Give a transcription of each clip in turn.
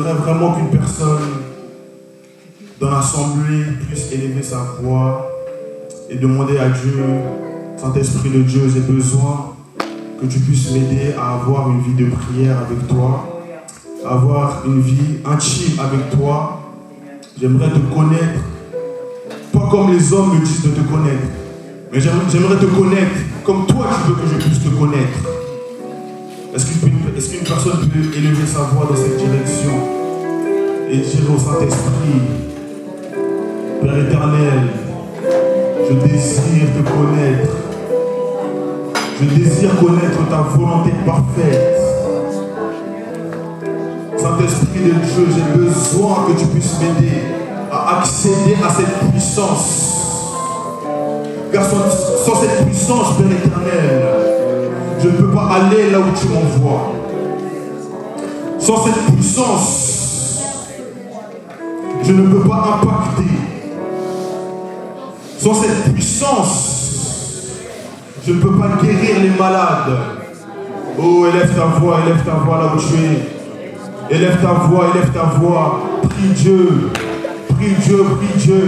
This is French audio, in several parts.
j'aimerais vraiment qu'une personne dans l'assemblée puisse élever sa voix et demander à Dieu, Saint-Esprit de Dieu, j'ai besoin que tu puisses m'aider à avoir une vie de prière avec toi, à avoir une vie intime avec toi. J'aimerais te connaître, pas comme les hommes me disent de te connaître, mais j'aimerais te connaître comme toi tu veux que je puisse te connaître. Est-ce qu'une personne peut élever sa voix dans cette direction et dire au Saint-Esprit, Père éternel, je désire te connaître. Je désire connaître ta volonté parfaite. Saint-Esprit de Dieu, j'ai besoin que tu puisses m'aider à accéder à cette puissance. Car sans cette puissance, Père éternel, je ne peux pas aller là où tu m'envoies. Sans cette puissance, je ne peux pas impacter. Sans cette puissance, je ne peux pas guérir les malades. Oh, élève ta voix là où tu es. Élève ta voix. Prie Dieu. Prie Dieu.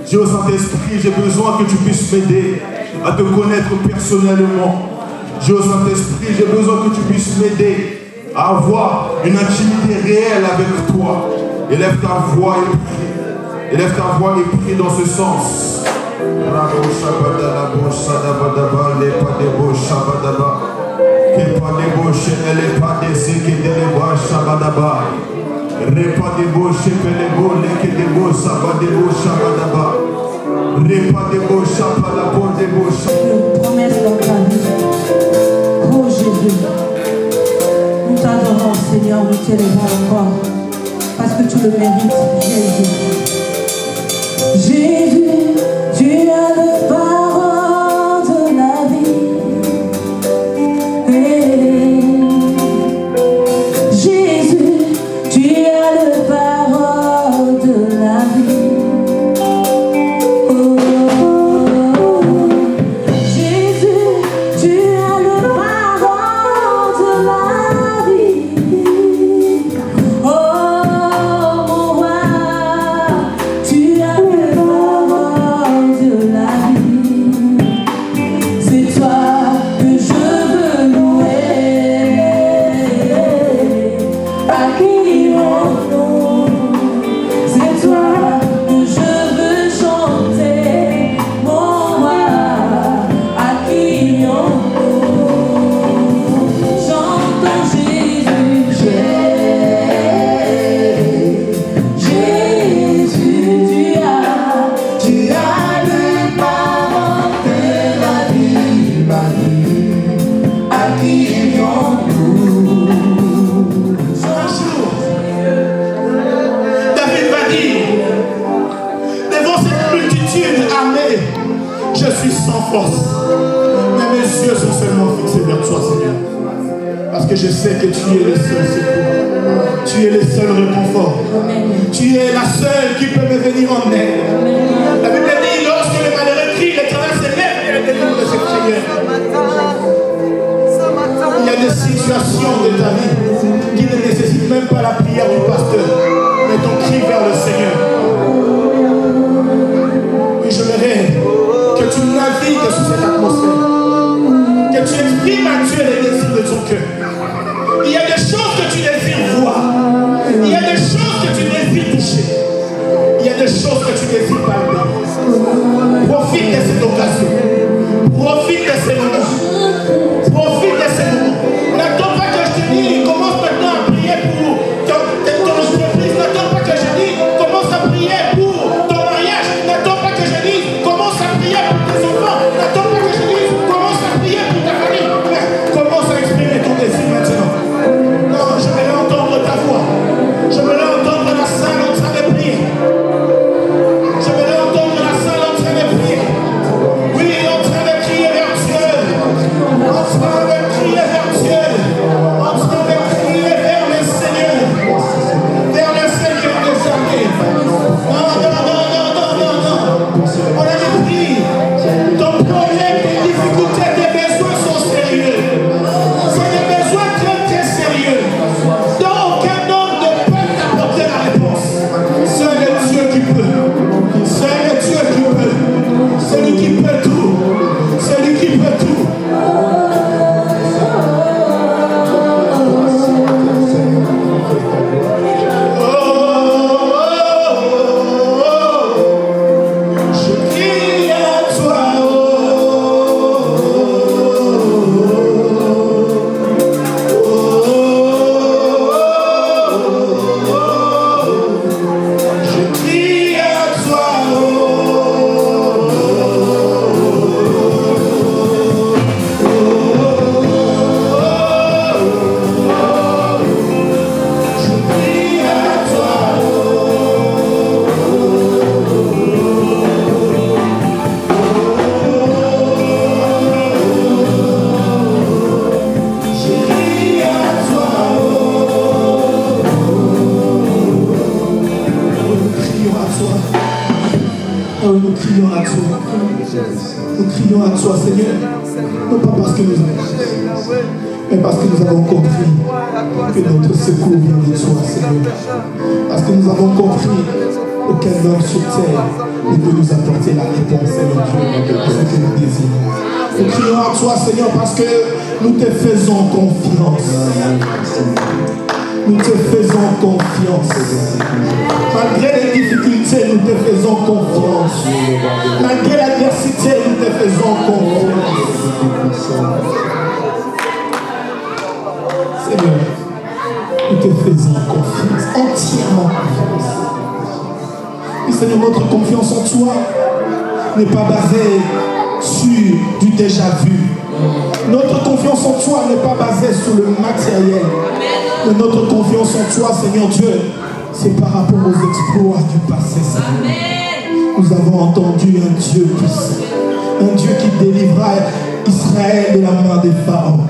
Dieu Saint-Esprit, j'ai besoin que tu puisses m'aider à te connaître personnellement. Dieu Saint-Esprit, j'ai besoin que tu puisses m'aider à avoir une intimité réelle avec toi. Élève ta voix et prie. Élève ta voix et prie dans ce sens. Promesse dans ta vie. Oh Jésus, nous t'adorons Seigneur, nous t'élevons encore parce que tu le mérites, Jésus. Jésus, tu as le parole de la vie. Jésus, tu as le parole de la vie. Jésus, tu as le parole de la vie. Oh mon roi, tu as le parole de la vie. C'est toi que je veux louer, à qui on loue. C'est toi que je veux chanter, mon roi, à qui on loue. Chantons Jésus, Jésus, tu as le parole de la vie, à qui on loue. Un jour, David va dire, devant cette multitude armée, je suis sans force. Mais mes yeux sont seulement fixés vers toi, Seigneur. Parce que je sais que tu es le seul secours. Tu es le seul réconfort. Tu es la seule qui peut me venir en aide. La Bible dit, lorsque les malheureux crient, l'Éternel s'élève et le délivre de ses prières. Il y a des situations de ta vie qui ne nécessitent même pas la prière du pasteur, mais ton cri vers le Seigneur. Oui, je voudrais que tu navigues sous cette atmosphère, que tu exprimes à Dieu les désirs de ton cœur. Il y a des choses que tu désires voir, il y a des choses que tu désires toucher, il y a des choses que tu désires palper. Profite de cette occasion, profite de ces moments. Profite de ces moments. N'attends pas que je te dise, commence maintenant à prier pour ton entreprise. N'attends pas que je dise, commence à prier pour ton mariage. N'attends pas que je dise, commence à prier pour tes enfants. N'attends pas que je dise, commence à prier pour ta famille. Mais commence à exprimer ton désir maintenant. Non, je vais crions à toi. Nous crions à toi, Seigneur. Non pas parce que nous avons, mais parce que nous avons compris que notre secours vient de toi, Seigneur. Parce que nous avons compris aucun homme sur terre ne peut nous apporter la réponse, Seigneur Dieu, à ce que nous désirons. Nous crions à toi, Seigneur, parce que nous te faisons confiance. Nous te faisons confiance. Malgré les difficultés, nous te faisons confiance. Malgré l'adversité, nous te faisons confiance. Seigneur, nous te faisons confiance, entièrement confiance. Et Seigneur, notre confiance en toi n'est pas basée sur du déjà vu. Notre confiance en toi n'est pas basée sur le matériel. Mais notre confiance en toi, Seigneur Dieu, c'est par rapport aux exploits du passé, Seigneur. Nous avons entendu un Dieu puissant, un Dieu qui délivra Israël de la main des pharaons.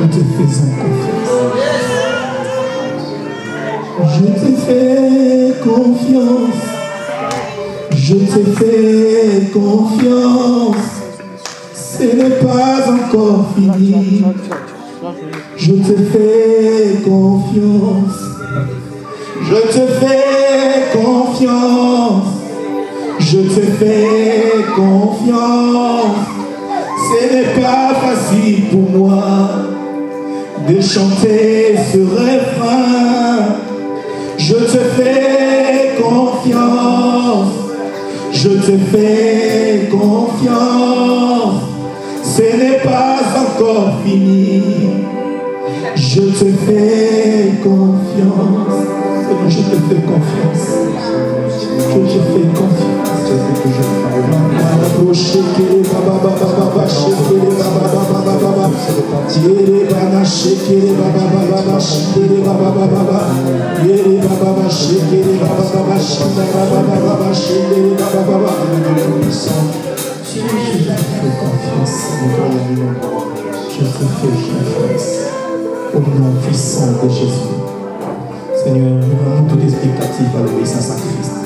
Nous te faisons confiance. Je te fais confiance. Je te fais confiance. Ce n'est pas encore fini. Je te fais confiance. Je te fais confiance. Je te fais confiance. Ce n'est pas facile pour moi de chanter ce refrain. Je te fais confiance. Je te fais confiance. Ce n'est pas encore fini. Je te fais confiance. Seigneur, je te fais confiance. Je te fais confiance. Je te fais confiance au nom puissant de Jésus. Seigneur, nous rendons tout expectatif à l'obéissance à Christ.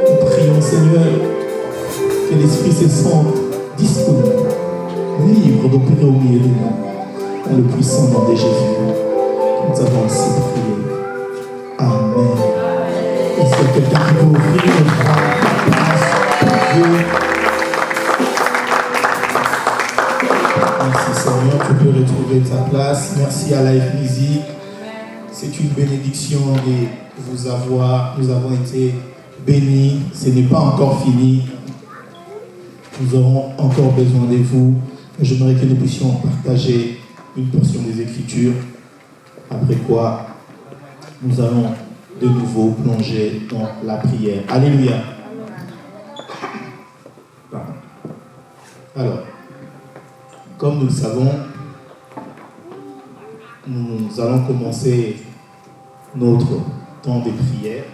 Nous prions, Seigneur, que l'Esprit se sente disponible, libre d'opérer au milieu de nous, dans le puissant nom de Jésus. Nous avons ainsi prié. Amen. Est-ce que quelqu'un qui peut ouvrir le bras pour Dieu? Merci Seigneur, tu peux retrouver ta place. Merci à Live Music. C'est une bénédiction de vous avoir. Nous avons été bénis. Ce n'est pas encore fini. Nous aurons encore besoin de vous. J'aimerais que nous puissions partager une portion des Écritures. Après quoi, nous allons de nouveau plonger dans la prière. Alléluia. Alors, comme nous le savons, nous allons commencer notre temps de prière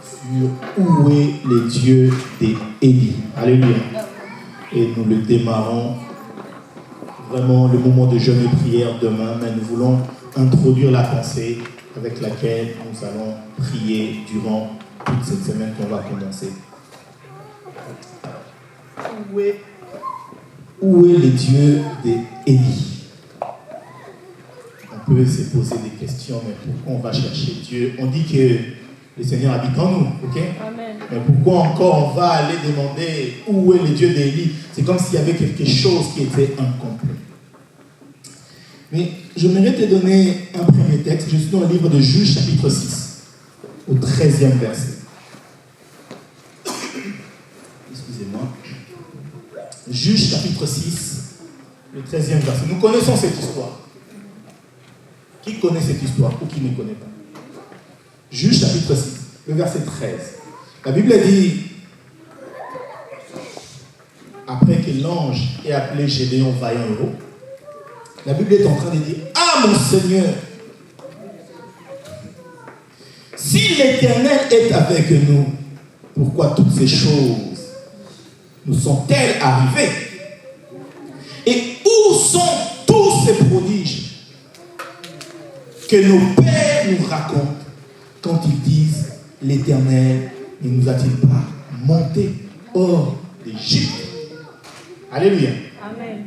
sur où est le Dieu d'Élie. Alléluia. Et nous le démarrons vraiment le moment de jeûne et prière demain, mais nous voulons introduire la pensée avec laquelle nous allons prier durant toute cette semaine qu'on va commencer. Où est le Dieu d'Élie? On peut se poser des questions, mais pourquoi on va chercher Dieu? On dit que le Seigneur habite en nous, ok? Amen. Mais pourquoi encore on va aller demander où est le Dieu d'Élie? C'est comme s'il y avait quelque chose qui était incomplet. Mais j'aimerais te donner un premier texte. Je suis dans le livre de Juges, chapitre 6, au 13e verset. Excusez-moi. Juges, chapitre 6, le 13e verset. Nous connaissons cette histoire. Qui connaît cette histoire ou qui ne connaît pas? Juges, chapitre 6, le verset 13. La Bible dit, après que l'ange ait appelé Gédéon vaillant héros, la Bible est en train de dire, ah mon Seigneur, si l'Éternel est avec nous, pourquoi toutes ces choses nous sont-elles arrivées? Et où sont tous ces prodiges que nos pères nous racontent quand ils disent, l'Éternel ne nous a-t-il pas monté hors d'Égypte. Alléluia. Amen.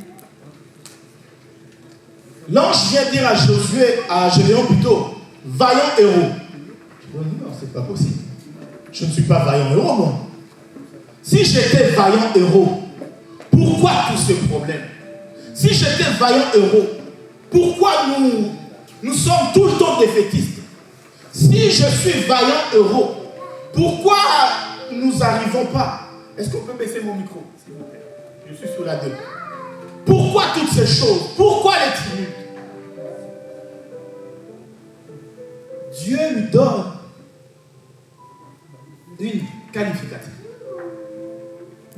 L'ange vient dire à Gédéon plutôt, vaillant héros. Je dis, non, c'est pas possible. Je ne suis pas vaillant héros, moi. Si j'étais vaillant héros, pourquoi tous ces problèmes? Si j'étais vaillant héros, pourquoi nous sommes tout le temps défaitistes? Si je suis vaillant héros, pourquoi nous n'arrivons pas? Est-ce qu'on peut baisser mon micro, s'il vous plaît? Je suis sur la 2. Pourquoi toutes ces choses? Pourquoi les tumultes? Dieu lui donne une qualificative.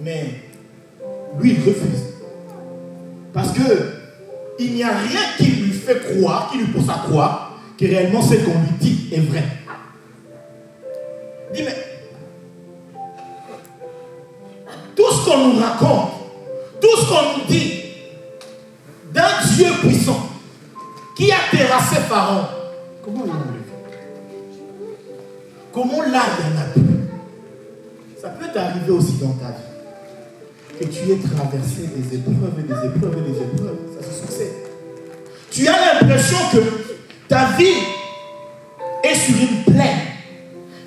Mais lui, il refuse. Parce que il n'y a rien qui lui fait croire, qui lui pousse à croire que réellement ce qu'on lui dit est vrai. Il dit, mais tout ce qu'on nous raconte, tout ce qu'on nous dit d'un Dieu puissant qui a terrassé Pharaon, comment vous voulez? Comment là, il y en a plus? Ça peut t'arriver aussi dans ta vie. Que tu aies traversé des épreuves et des épreuves et des épreuves. Ça se succède. Tu as l'impression que ta vie est sur une plaine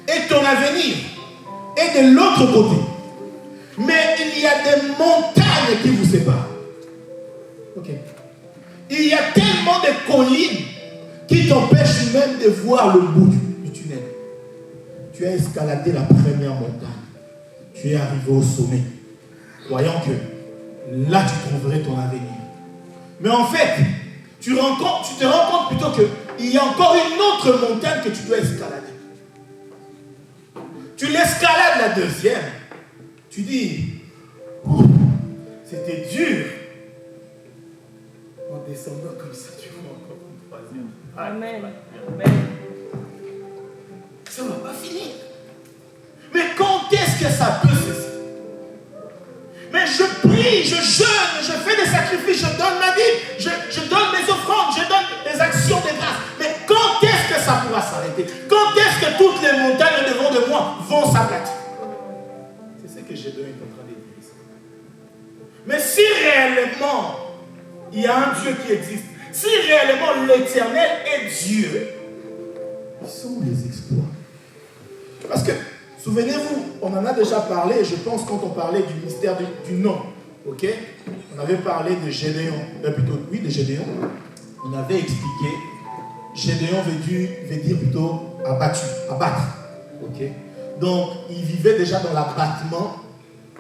et ton avenir est de l'autre côté. Mais il y a des montagnes qui vous séparent. Ok. Il y a tellement de collines qui t'empêchent même de voir le bout du tunnel. Tu as escaladé la première montagne. Tu es arrivé au sommet, croyant que là tu trouverais ton avenir. Mais en fait, tu te rends compte plutôt qu'il y a encore une autre montagne que tu dois escalader. Tu l'escalades la deuxième. Tu dis, c'était dur. En descendant comme ça, tu vois encore une troisième. Amen. Amen. Ça ne va pas finir. Mais quand est-ce que ça peut cesser? Mais je prie, je jeûne, je fais des sacrifices, je donne ma vie, je donne mes offrandes, je donne des actions de grâce. Mais quand est-ce que ça pourra s'arrêter? Quand est-ce que toutes les montagnes devant de moi vont s'aplatir? C'est ce que Gédéon est en train de dire ici. Mais si réellement il y a un Dieu qui existe, si réellement l'Éternel est Dieu, ils sont les exploits. Parce que, souvenez-vous, on en a déjà parlé, je pense, quand on parlait du mystère du nom. Ok? On avait parlé de Gédéon, de Gédéon. On avait expliqué, Gédéon veut dire plutôt abattu, abattre. Ok? Donc, il vivait déjà dans l'abattement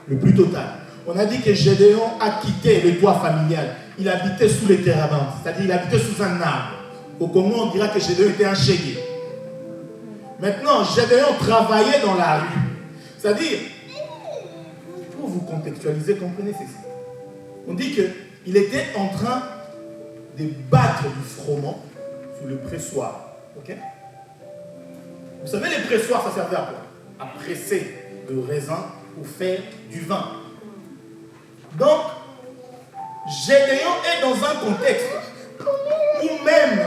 le plus total. On a dit que Gédéon a quitté le toit familial. Il habitait sous les térabentes, c'est-à-dire il habitait sous un arbre. Au Congo, on dira que Gédéon était un chégué. Maintenant, Gédéon travaillait dans la rue. C'est-à-dire, pour vous contextualiser, comprenez ceci. On dit qu'il était en train de battre du froment sur le pressoir. Ok? Vous savez, les pressoirs, ça servait à quoi? À presser le raisin pour faire du vin. Donc, Gédéon est dans un contexte où même,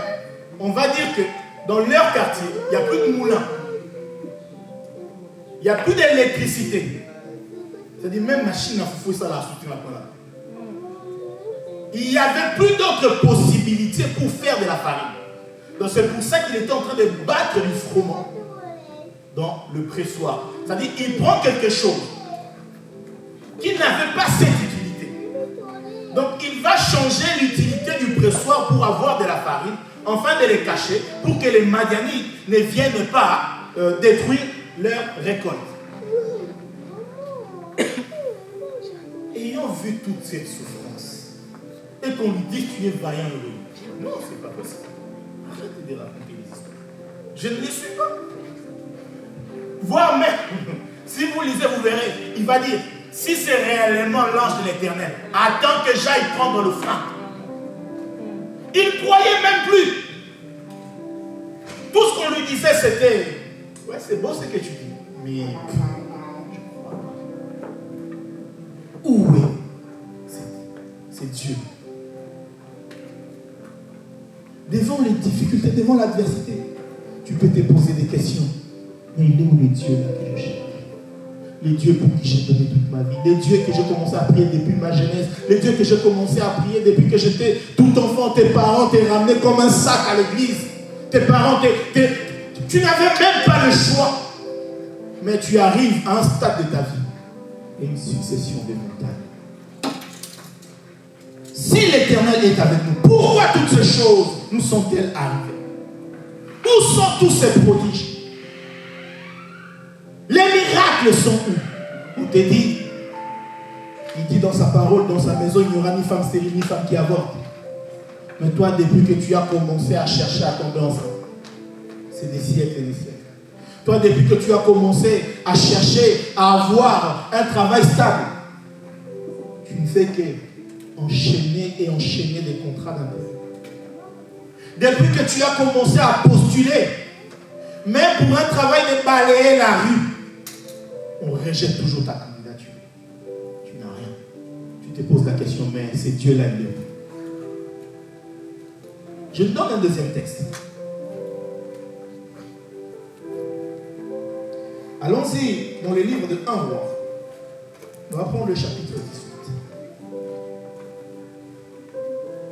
on va dire que dans leur quartier, il n'y a plus de moulin. Il n'y a plus d'électricité. C'est-à-dire même machine à foufouer ça là, il n'y avait plus d'autres possibilités pour faire de la farine. Donc c'est pour ça qu'il était en train de battre du froment dans le pressoir. C'est-à-dire qu'il prend quelque chose qui n'avait pas cette utilité. Donc il va changer l'utilité du pressoir pour avoir de la farine, afin de les cacher, pour que les Madianites ne viennent pas détruire leur récolte. Ayant vu toute cette souffrance, et qu'on lui dise tu es vaillant heureux, non, c'est pas possible. Arrêtez de raconter les histoires. Je ne les suis pas. Voire même, si vous lisez, vous verrez, il va dire, si c'est réellement l'ange de l'Éternel, attends que j'aille prendre le frein. Il ne croyait même plus. Tout ce qu'on lui disait, c'était, ouais, c'est beau ce que tu dis, mais je ne crois pas. Où est c'est Dieu? Devant les difficultés, devant l'adversité, tu peux te poser des questions. Mais il est où le Dieu là que je cherche? les dieux pour qui j'ai donné toute ma vie, les dieux que j'ai commencé à prier depuis ma jeunesse, les dieux que j'ai commencé à prier depuis que j'étais tout enfant. Tes parents t'ont ramené comme un sac à l'église. Tes parents, tu n'avais même pas le choix. Mais tu arrives à un stade de ta vie et une succession de montagnes. Si l'Éternel est avec nous, pourquoi toutes ces choses nous sont-elles arrivées? Où sont tous ces prodiges? Les miracles sont où? On te dit, il dit dans sa parole, dans sa maison, il n'y aura ni femme stérile, ni femme qui avorte. Mais toi, depuis que tu as commencé à chercher à tomber enceinte, c'est des siècles et des siècles. Toi, depuis que tu as commencé à chercher à avoir un travail stable, tu ne fais qu'enchaîner et enchaîner des contrats d'intérim. Depuis que tu as commencé à postuler, même pour un travail de balayer la rue, on rejette toujours ta candidature. Tu n'as rien. Tu te poses la question, mais c'est Dieu là-dedans. Je donne un deuxième texte. Allons-y dans le livre de 1 roi. On va prendre le chapitre 18.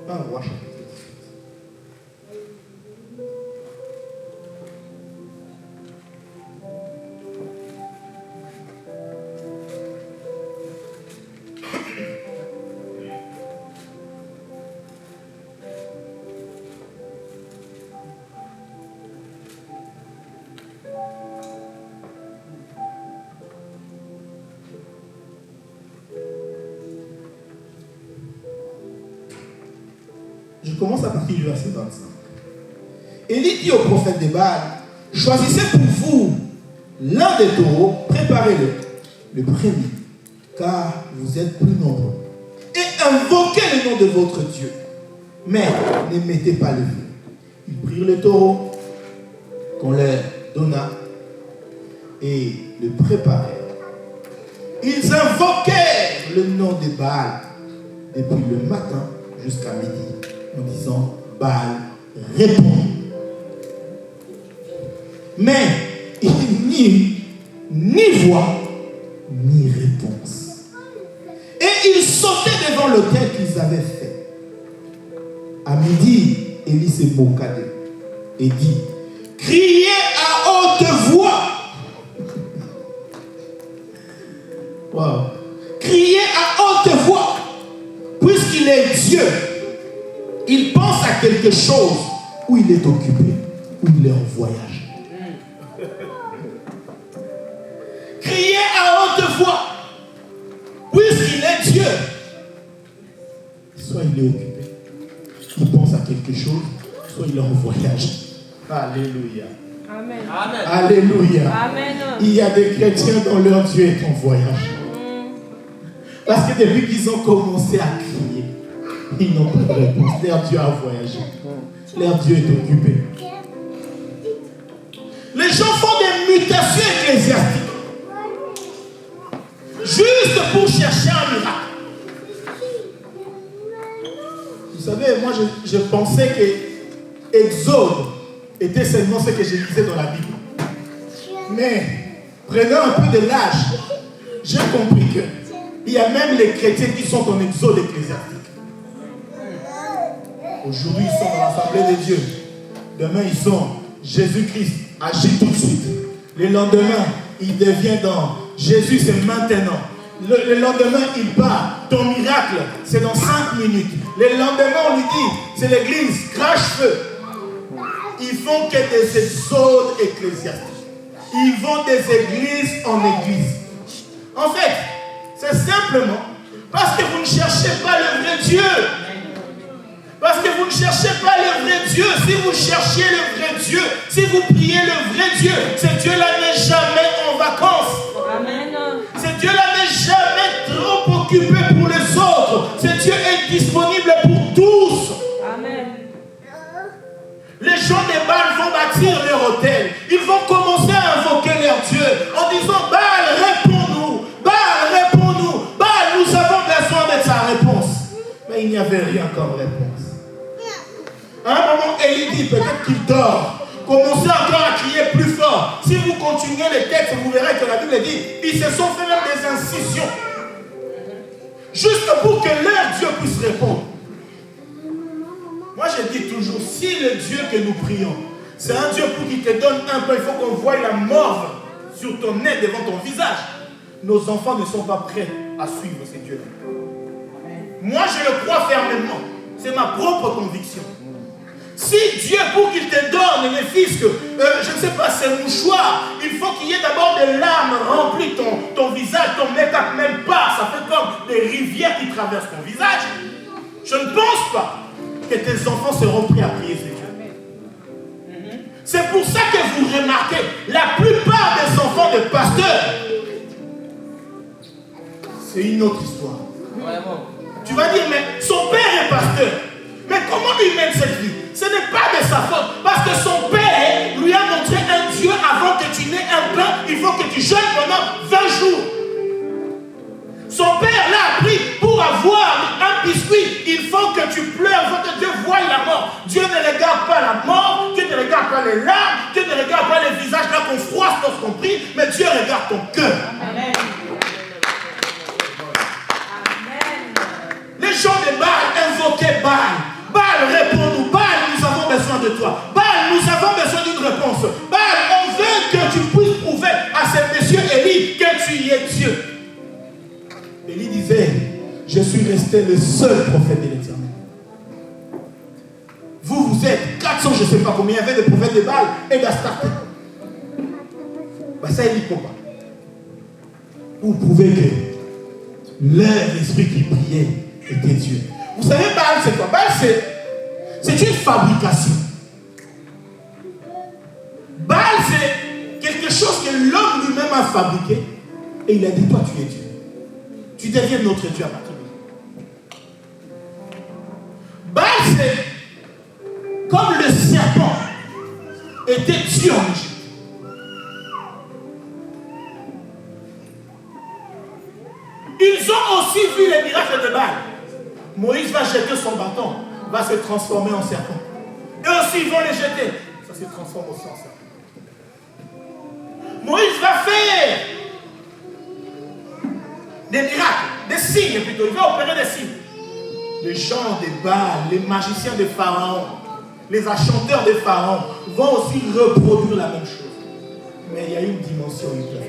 1 roi, chapitre 18. Je commence à partir du verset 25. Élie dit au prophète de Baal, choisissez pour vous l'un des taureaux, préparez-le, le premier, car vous êtes plus nombreux. Et invoquez le nom de votre Dieu. Mais ne mettez pas le feu. Ils prirent le taureau qu'on leur donna et le préparèrent. Ils invoquèrent le nom de Baal depuis le matin jusqu'à midi, en disant, Baal, réponds. Mais il n'y eut ni voix, ni réponse. Et ils sautaient devant l'autel qu'ils avaient fait. À midi, Élie se moqua d'eux et dit, criez à haute voix. Wow. Criez à haute voix. Puisqu'il est Dieu, il pense à quelque chose où il est occupé, où il est en voyage. Criez à haute voix. Puisqu'il est Dieu, soit il est occupé, il pense à quelque chose, soit il est en voyage. Alléluia. Amen. Alléluia. Amen. Il y a des chrétiens dont leur Dieu est en voyage. Parce que depuis qu'ils ont commencé à crier, ils n'ont pas de réponse. Leur Dieu a voyagé. Leur Dieu est occupé. Les gens font des mutations ecclésiastiques juste pour chercher un miracle. Vous savez, moi je pensais que Exode était seulement ce que je lisais dans la Bible. Mais prenant un peu de l'âge, j'ai compris qu'il y a même les chrétiens qui sont en exode ecclésiastique. Aujourd'hui, ils sont dans l'Assemblée de Dieu. Demain, ils sont Jésus-Christ agit tout de suite. Le lendemain, il devient dans Jésus, c'est maintenant. Le lendemain, il part. Ton miracle, c'est dans 5 minutes. Le lendemain, on lui dit, c'est l'église, crache-feu. Ils font que des exodes ecclésiastiques. Ils vont des églises en église. En fait, c'est simplement parce que vous ne cherchez pas le vrai Dieu. Parce que vous ne cherchez pas le vrai Dieu. Si vous cherchiez le vrai Dieu, si vous priez le vrai Dieu, ce Dieu-là n'est jamais en vacances. Amen. Ce Dieu-là n'est jamais trop occupé pour les autres. Ce Dieu est disponible pour tous. Amen. Les gens des Baal vont bâtir leur autel. Ils vont commencer à invoquer leur Dieu en disant, Baal, réponds-nous. Baal, réponds-nous. Baal, nous avons besoin de sa réponse. Mais il n'y avait rien comme réponse. À un moment, Élie dit, peut-être qu'il dort. Commencez encore à crier plus fort. Si vous continuez les textes, vous verrez que la Bible Bible dit, ils se sont fait même des incisions. Juste pour que leur Dieu puisse répondre. Moi je dis toujours, si le Dieu que nous prions, c'est un Dieu pour qu'il te donne un peu, il faut qu'on voie la morve sur ton nez devant ton visage. Nos enfants ne sont pas prêts à suivre ces dieux-là. Moi je le crois fermement. C'est ma propre conviction. Si Dieu, pour qu'il te donne les fils, je ne sais pas, c'est mouchoir, il faut qu'il y ait d'abord des larmes remplies ton visage, ton make-up, même pas. Ça fait comme des rivières qui traversent ton visage. Je ne pense pas que tes enfants seront prêts à prier ces dieux. C'est pour ça que vous remarquez, la plupart des enfants de pasteurs, c'est une autre histoire. Tu vas dire, mais son père est pasteur. Mais comment il mène cette vie? Ce n'est pas de sa faute. Parce que son père lui a montré un Dieu avant que tu n'aies un pain. Il faut que tu jeûnes pendant 20 jours. Son père l'a appris pour avoir un biscuit. Il faut que tu pleures. Il faut que Dieu voie la mort. Dieu ne regarde pas la mort. Dieu ne regarde pas les larmes. Dieu ne regarde pas les visages là qu'on froisse lorsqu'on prie. Mais Dieu regarde ton cœur. Amen. Les gens de Baal invoquaient Baal. Baal, réponds-nous. Baal, nous avons besoin de toi. Baal, nous avons besoin d'une réponse. Baal, on veut que tu puisses prouver à ce monsieur Élie que tu y es Dieu. Élie disait, je suis resté le seul prophète de l'Éternel. Vous êtes 400, je ne sais pas combien il y avait de prophètes de Baal et d'Astarté. Ça, il dit pas. Pour prouver que leur esprit qui priait était Dieu. Vous savez, Baal, c'est quoi? Baal, c'est une fabrication. Baal, c'est quelque chose que l'homme lui-même a fabriqué. Et il a dit, toi, tu es Dieu. Tu deviens notre Dieu à partir de là. Baal, c'est comme le serpent était Dieu en Égypte. Ils ont aussi vu les miracles de Baal. Moïse va jeter son bâton, va se transformer en serpent. Eux aussi, ils vont les jeter. Ça se transforme aussi en serpent. Moïse va faire des miracles, des signes plutôt. Il va opérer des signes. Les gens de Baal, les magiciens de Pharaon, les enchanteurs de Pharaon vont aussi reproduire la même chose. Mais il y a une dimension hyper.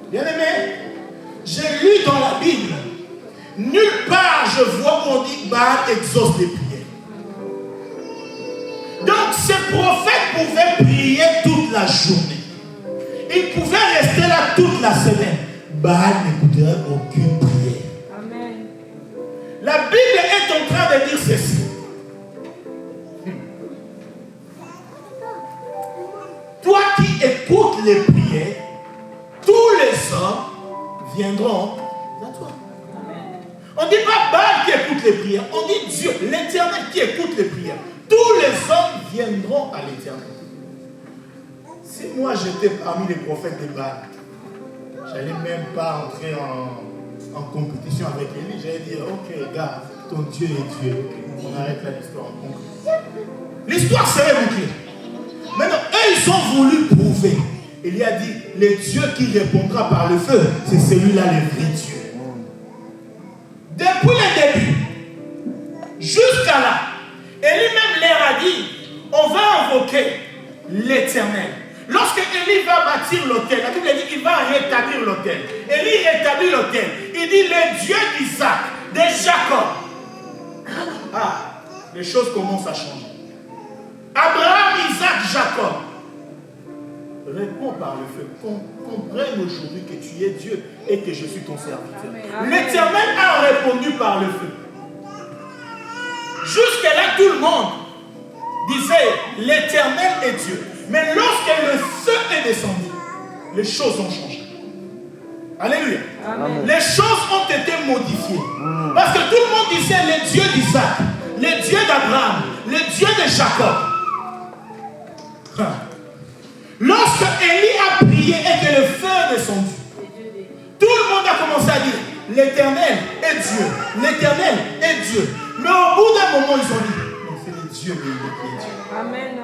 Bien aimé, j'ai lu dans la Bible, nulle part je vois où on dit Baal exauce les prières. Donc ces prophètes pouvaient prier toute la journée. Ils pouvaient rester là toute la semaine. Baal n'écouterait aucune prière. Amen. La Bible est en train de dire ceci. Toi qui écoutes les prières, tous les hommes viendront à toi. On ne dit pas Baal qui écoute les prières, on dit Dieu, l'Éternel qui écoute les prières. Tous les hommes viendront à l'Éternel. Si moi j'étais parmi les prophètes de Baal, j'allais même pas entrer en compétition avec Élie. J'allais dire, ok, gars, ton Dieu est Dieu. Okay, on arrête là l'histoire. L'histoire serait bouclée. Maintenant, eux, ils ont voulu prouver. Il a dit, le Dieu qui répondra par le feu, c'est celui-là le vrai Dieu. Depuis le début, jusqu'à là, Élie même leur a dit, on va invoquer l'Éternel. Lorsque Élie va bâtir l'autel, la Bible dit qu'il va rétablir l'autel. Élie rétablit l'autel. Il dit, le Dieu d'Isaac, de Jacob. Ah, les choses commencent à changer. Abraham, Isaac, Jacob. Réponds par le feu. Comprenne aujourd'hui que tu es Dieu et que je suis ton serviteur. L'Éternel a répondu par le feu. Jusque-là, tout le monde disait l'Éternel est Dieu. Mais lorsque le feu est descendu, les choses ont changé. Alléluia. Amen. Les choses ont été modifiées. Parce que tout le monde disait le Dieu d'Isaac, le Dieu d'Abraham, le Dieu de Jacob. Lorsque Élie a prié et que le feu est descendu, tout le monde a commencé à dire l'Éternel est Dieu, l'Éternel est Dieu. Mais au bout d'un moment, ils ont dit mais c'est le Dieu d'Élie qui est Dieu. Amen.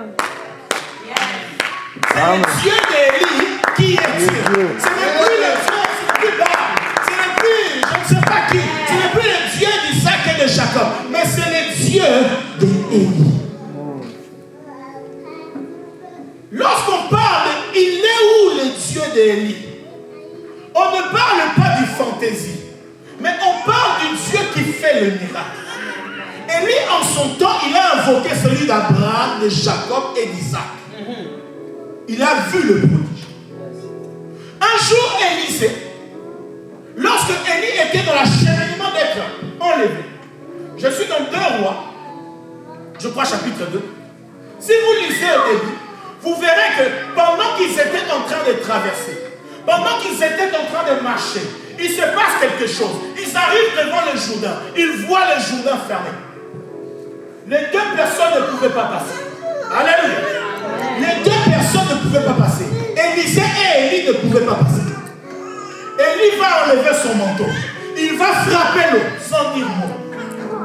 C'est le Dieu d'Élie qui qui est Dieu. Ce n'est plus le Dieu, ce n'est plus Baal. Ce n'est plus, je ne sais pas qui. Ce n'est plus le Dieu d'Isaac et de Jacob. Mais c'est le Dieu d'Élie. Lorsqu'on parle, il est où le Dieu d'Élie? On ne parle pas du fantaisie, mais on parle du Dieu qui fait le miracle. Élie, en son temps, il a invoqué celui d'Abraham, de Jacob et d'Isaac. Il a vu le prodige. Un jour, Élisée, lorsque Élie était dans l'acheminement d'être enlevé, je suis dans 2 Rois, je crois chapitre 2. Si vous lisez au début, vous verrez que pendant qu'ils étaient en train de traverser, pendant qu'ils étaient en train de marcher, il se passe quelque chose. Ils arrivent devant le Jourdain. Ils voient le Jourdain fermé. Les 2 personnes ne pouvaient pas passer. Alléluia. Les 2 personnes ne pouvaient pas passer. Élisée et Élie ne pouvaient pas passer. Élie va enlever son manteau. Il va frapper l'eau sans dire mot.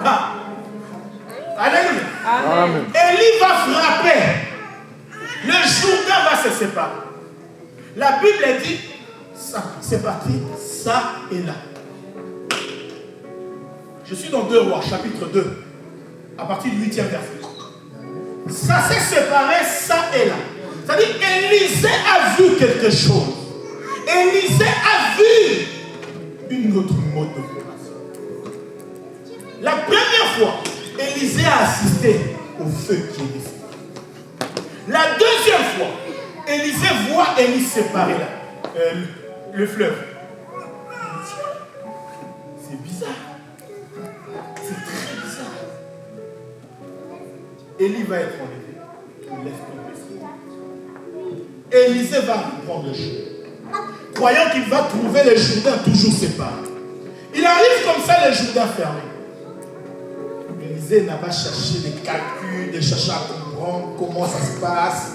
Ah. Alléluia. Amen. Élie va frapper. Le Jourdain va se séparer. La Bible dit, ça, c'est parti, ça et là. Je suis dans 2 Rois, chapitre 2, à partir du 8e verset. Ça s'est séparé, ça et là. C'est-à-dire, Élisée a vu quelque chose. Élisée a vu une autre mode d'opération. La première fois, Élisée a assisté au feu qui est descendu. La deuxième fois, Élisée voit Élie séparer le fleuve. C'est bizarre. C'est très bizarre. Élie va être enlevé. Il laisse tomber. Élisée va prendre le chemin, croyant qu'il va trouver le Jourdain toujours séparé. Il arrive comme ça, le Jourdain fermé. Élisée n'a pas cherché des calculs, de chercher à comprendre comment ça se passe.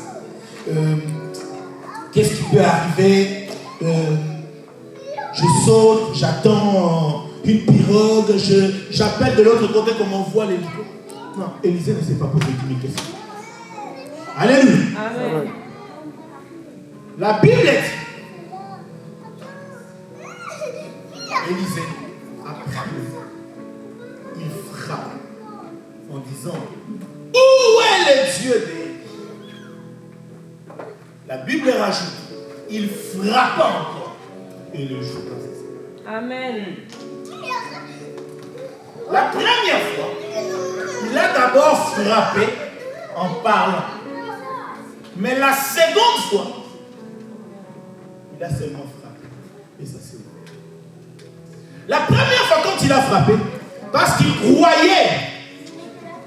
Qu'est-ce qui peut arriver? Je saute, j'attends une pirogue, j'appelle de l'autre côté comme on voit les lions. Non, Élisée ne s'est pas posé une question. Alléluia. Amen. La Bible dit, Élisée, après le feu, il frappe en disant, où est le Dieu d'Élie? La Bible rajoute, il frappa encore et le jour passait. Amen. La première fois, il a d'abord frappé en parlant. Mais la seconde fois, il a seulement frappé. Et ça s'est ouvert. La première fois quand il a frappé, parce qu'il croyait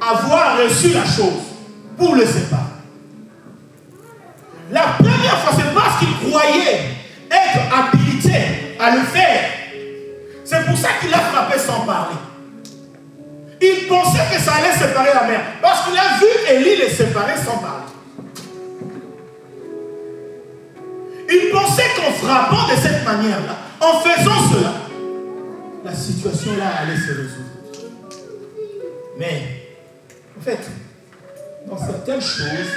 avoir reçu la chose pour le séparer. La première fois, c'est parce qu'il croyait être habilité à le faire. C'est pour ça qu'il a frappé sans parler. Il pensait que ça allait séparer la mer. Parce qu'il a vu Élie les séparer sans parler. Il pensait qu'en frappant de cette manière-là, en faisant cela, la situation-là allait se résoudre. Mais, en fait, dans certaines choses,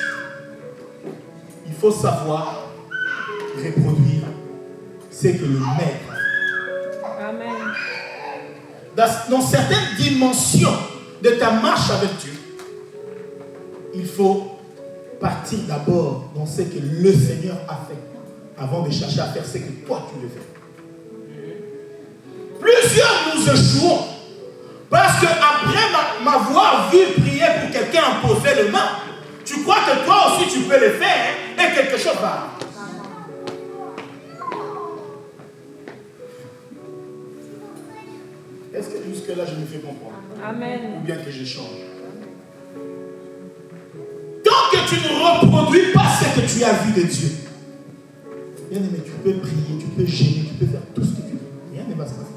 il faut savoir reproduire ce que le maître a fait. Amen. Dans certaines dimensions de ta marche avec Dieu, il faut partir d'abord dans ce que le Seigneur a fait avant de chercher à faire ce que toi tu veux faire. Plusieurs nous échouons parce qu'après m'avoir vu prier pour quelqu'un imposer les mains, tu crois que toi aussi tu peux le faire et quelque chose va. Est-ce que jusque-là je me fais comprendre? Amen. Ou bien que je change? Tant que tu ne reproduis pas ce que tu as vu de Dieu, bien aimé, tu peux prier, tu peux gêner, tu peux faire tout ce que tu veux. Rien ne va se passer.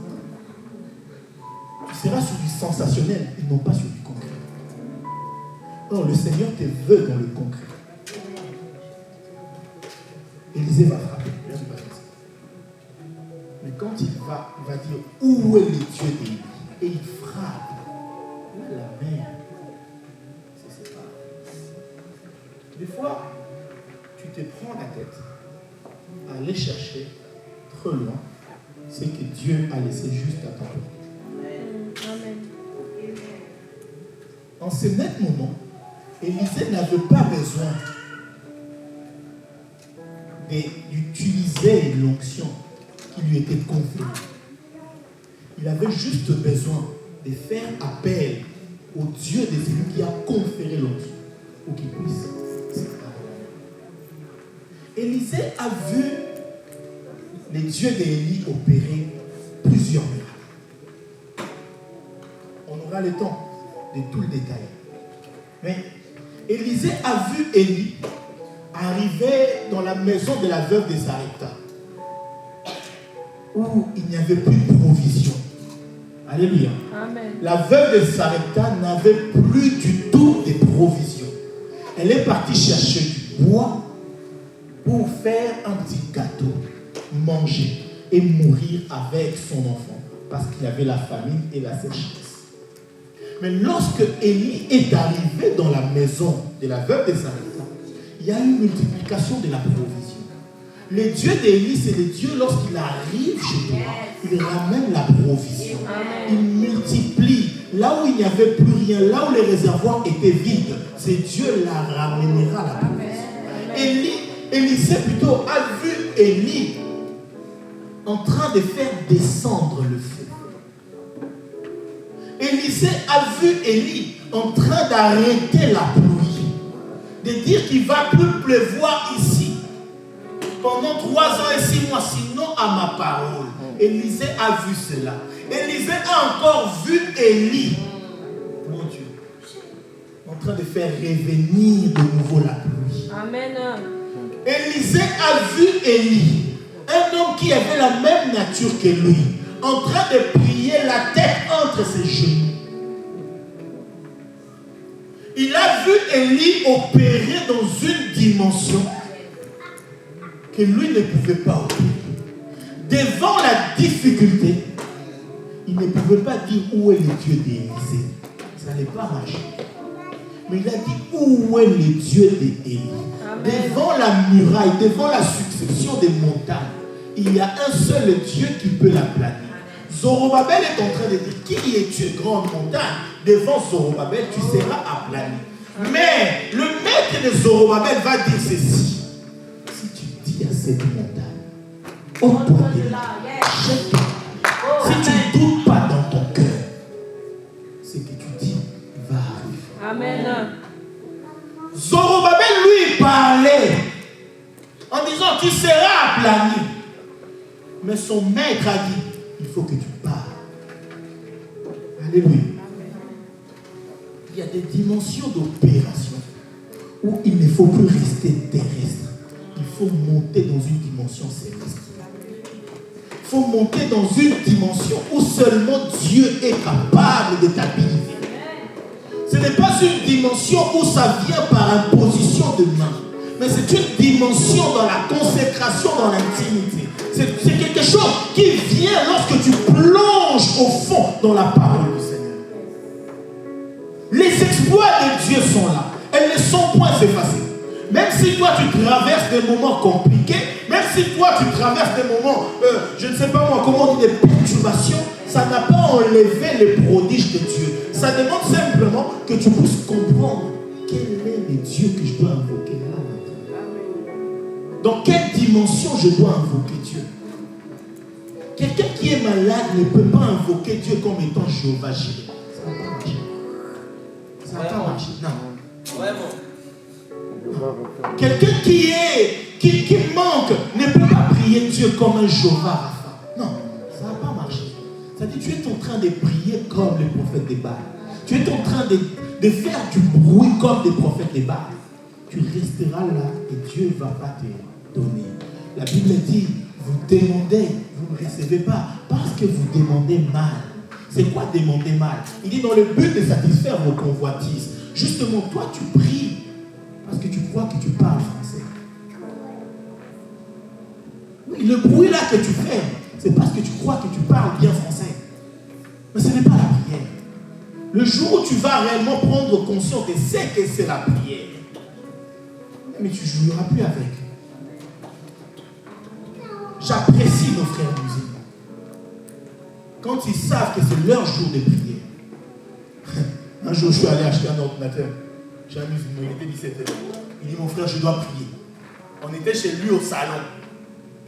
Tu seras sur du sensationnel et non pas sur du concret. Or, le Seigneur te veut dans le concret. Élisée va frapper. Rien ne va se passer. Mais quand il va dire où est le Dieu d'Élie et il frappe, là la mer se sépare. Des fois, tu te prends la tête à aller chercher trop loin ce que Dieu a laissé juste à ta portée. Amen. En ce net moment, Élisée n'avait pas besoin d'utiliser l'onction qui lui était conférée. Il avait juste besoin de faire appel au Dieu de celui qui a conféré l'onction pour qu'il puisse se parler. Élisée a vu les dieux d'Élie opérer plusieurs miracles. On aura le temps de tout le détailler. Mais Élisée a vu Élie arriver dans la maison de la veuve de Sarepta, où il n'y avait plus de provision. Alléluia. Amen. La veuve de Sarepta n'avait plus du tout de provision. Elle est partie chercher du bois pour faire un petit gâteau, manger et mourir avec son enfant, parce qu'il avait la famine et la sécheresse. Mais lorsque Élie est arrivé dans la maison de la veuve de Sarepta, il y a une multiplication de la provision. Le Dieu d'Élie, c'est le Dieu, lorsqu'il arrive chez toi, il ramène la provision. Il multiplie. Là où il n'y avait plus rien, là où les réservoirs étaient vides, c'est Dieu la ramènera la provision. Élisée plutôt a vu Élie en train de faire descendre le feu. Élisée a vu Élie en train d'arrêter la pluie, de dire qu'il ne va plus pleuvoir ici pendant 3 ans et 6 mois, sinon à ma parole. Élisée a vu cela. Élisée a encore vu Élie, mon Dieu, en train de faire revenir de nouveau la pluie. Amen. Élisée a vu Élie, un homme qui avait la même nature que lui, en train de prier la tête entre ses genoux. Il a vu Élie opérer dans une dimension que lui ne pouvait pas opérer. Devant la difficulté, il ne pouvait pas dire où est le Dieu d'Élisée. Ça n'allait pas marcher. Mais il a dit où est le Dieu d'Élie. Devant la muraille, devant la succession des montagnes, il y a un seul Dieu qui peut la planer. Zorobabel est en train de dire, qui es-tu, grande montagne? Devant Zorobabel, tu seras aplani. Mais le maître de Zorobabel va dire ceci. Si tu dis à cette montagne, ôte-toi de là, jette-toi. Si tu ne doutes pas dans ton cœur, ce que tu dis va arriver. Amen. Zorobabel lui parlait en disant, tu seras aplani. Mais son maître a dit, il faut que tu parles. Alléluia. Il y a des dimensions d'opération où il ne faut plus rester terrestre. Il faut monter dans une dimension céleste. Il faut monter dans une dimension où seulement Dieu est capable de t'habiliter. Ce n'est pas une dimension où ça vient par imposition de main, mais c'est une dimension dans la consécration, dans l'intimité. C'est quelque chose qui vient lorsque tu plonges au fond dans la parole du Seigneur. Les exploits de Dieu sont là. Elles ne sont point effacées. Même si toi tu traverses des moments compliqués, même si toi tu traverses des moments, je ne sais pas moi, comment on dit, des perturbations, ça n'a pas enlevé les prodiges de Dieu. Ça demande simplement que tu puisses comprendre quel est le Dieu que je dois invoquer là maintenant. Dans quelle dimension je dois invoquer Dieu? Quelqu'un qui est malade ne peut pas invoquer Dieu comme étant Jéhovah Jireh. Ça ne va pas marcher. Ça ne va pas marcher. Non. Vraiment. Quelqu'un qui manque ne peut pas prier Dieu comme un Jéhovah Rapha. Non, ça ne va pas marcher. C'est-à-dire tu es en train de prier comme les prophètes des Baal. Tu es en train de faire du bruit comme des prophètes des Baal. Tu resteras là et Dieu ne va pas te donner. La Bible dit, vous demandez, vous ne recevez pas parce que vous demandez mal. C'est quoi demander mal? Il dit dans le but de satisfaire vos convoitises. Justement, toi tu pries parce que tu crois que tu parles français. Oui, le bruit là que tu fais, c'est parce que tu crois que tu parles bien français. Mais ce n'est pas la prière. Le jour où tu vas réellement prendre conscience de ce que c'est la prière, mais tu ne joueras plus avec. J'apprécie nos frères musulmans. Quand ils savent que c'est leur jour de prière. Un jour, je suis allé acheter un ordinateur. J'ai un musulman, il était 17h. Il dit, mon frère, je dois prier. On était chez lui au salon.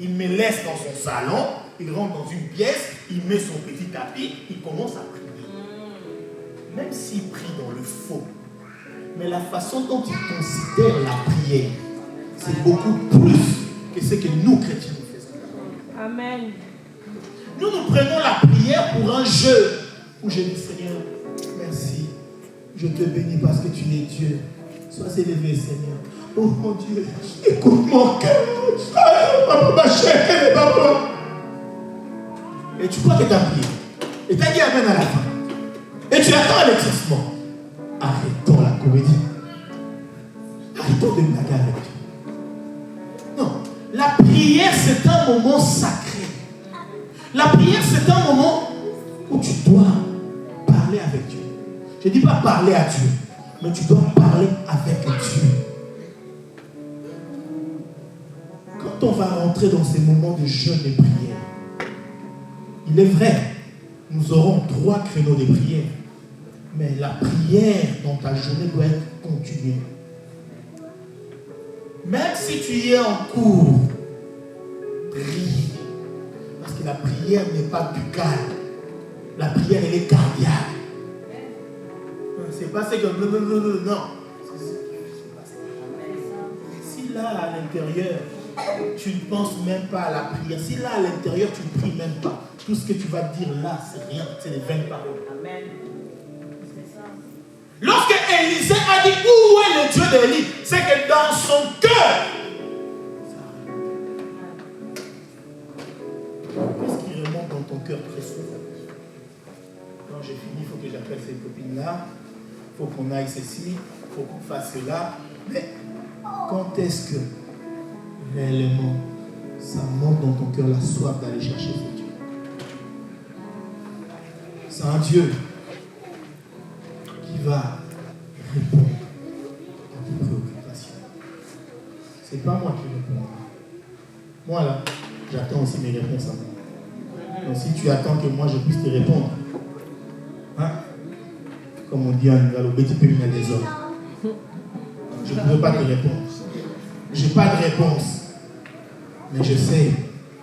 Il me laisse dans son salon, il rentre dans une pièce, il met son petit tapis, il commence à prier. Même s'il prie dans le faux, mais la façon dont il considère la prière, c'est beaucoup plus que ce que nous, chrétiens, nous faisons. Amen. Nous prenons la prière pour un jeu où je dis, Seigneur, merci, je te bénis parce que tu es Dieu. Sois élevé, Seigneur. Oh mon Dieu, écoute mon cœur. Et tu crois que tu as prié. Et tu as dit Amen à la fin. Et tu attends l'exercement. Arrêtons la comédie. Arrêtons de blaguer avec Dieu. Non, la prière c'est un moment sacré. La prière c'est un moment où tu dois parler avec Dieu. Je ne dis pas parler à Dieu, mais tu dois parler avec Dieu. Quand on va rentrer dans ces moments de jeûne et prière, il est vrai, nous aurons 3 créneaux de prière, mais la prière dans ta journée doit être continuée. Même si tu es en cours, prie. Parce que la prière n'est pas buccale. La prière, elle est cardiaque. C'est pas ce que... Non. Si là, à l'intérieur, tu ne penses même pas à la prière, si là, à l'intérieur, tu ne pries même pas, tout ce que tu vas dire là, c'est rien, c'est les vaines paroles. Amen. Lorsque Élisée a dit où est le Dieu d'Élie, c'est que dans son cœur, qu'est-ce qui remonte dans ton cœur très souvent? Non, j'ai fini, il faut que j'appelle cette copine-là, il faut qu'on aille ceci, il faut qu'on fasse cela. Mais quand est-ce que réellement ça monte dans ton cœur la soif d'aller chercher ce Dieu? C'est un Dieu qui va répondre à tes préoccupations. C'est pas moi qui réponds. Moi là, j'attends aussi mes réponses à moi. Donc si tu attends que moi je puisse te répondre, hein? Comme on dit en Angleterre, petit peu des hommes. Je ne pourrais pas te répondre. Je n'ai pas de réponse. Mais je sais,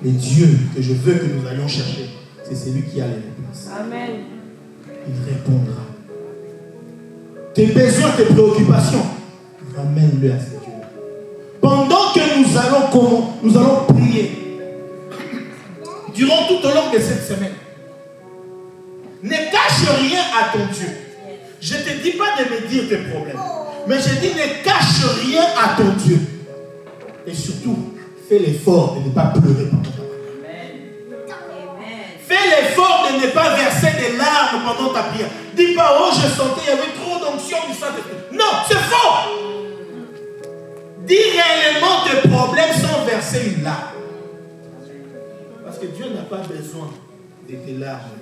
le Dieu que je veux que nous allions chercher, c'est celui qui a les réponses. Amen. Il répondra. Tes besoins, tes préoccupations, ramène-le à ce Dieu. Pendant que nous allons prier, durant tout au long de cette semaine, ne cache rien à ton Dieu. Je ne te dis pas de me dire tes problèmes, mais je dis ne cache rien à ton Dieu. Et surtout, fais l'effort de ne pas pleurer pendant ta prière. Fais l'effort de ne pas verser des larmes pendant ta prière. Dis pas, oh, je sentais, il y avait trop d'onction du Saint-Esprit. Non, c'est faux. Dis réellement tes problèmes sans verser une larme. Parce que Dieu n'a pas besoin de tes larmes.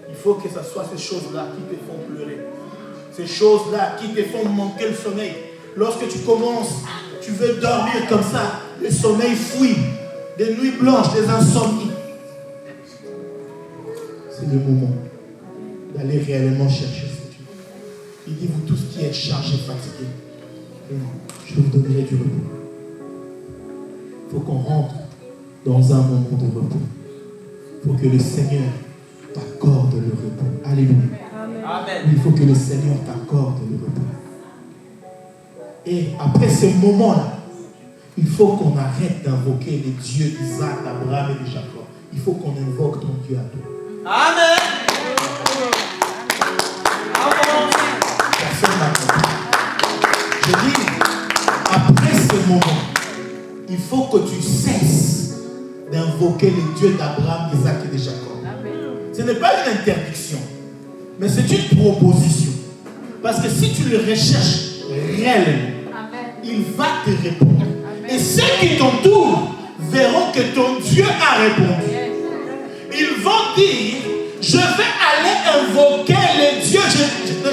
Il faut que ce soit ces choses-là qui te font pleurer. Ces choses-là qui te font manquer le sommeil. Lorsque tu commences, tu veux dormir comme ça, le sommeil fuit, des nuits blanches, des insomnies. C'est le moment d'aller réellement chercher ce Dieu. Il dit, vous tous qui êtes chargés, fatigués, je vous donnerai du repos. Il faut qu'on rentre dans un moment de repos. Il faut que le Seigneur t'accorde le repos. Alléluia. Amen. Il faut que le Seigneur t'accorde le repos. Et après ce moment-là, il faut qu'on arrête d'invoquer les dieux d'Isaac, d'Abraham et de Jacob. Il faut qu'on invoque ton Dieu à toi. Amen. Personne n'a compris. Je dis, après ce moment, il faut que tu cesses d'invoquer les dieux d'Abraham, d'Isaac et de Jacob. Ce n'est pas une interdiction, mais c'est une proposition. Parce que si tu le recherches réellement, il va te répondre. Et ceux qui t'entourent verront que ton Dieu a répondu. Ils vont dire, je vais aller invoquer les dieux, je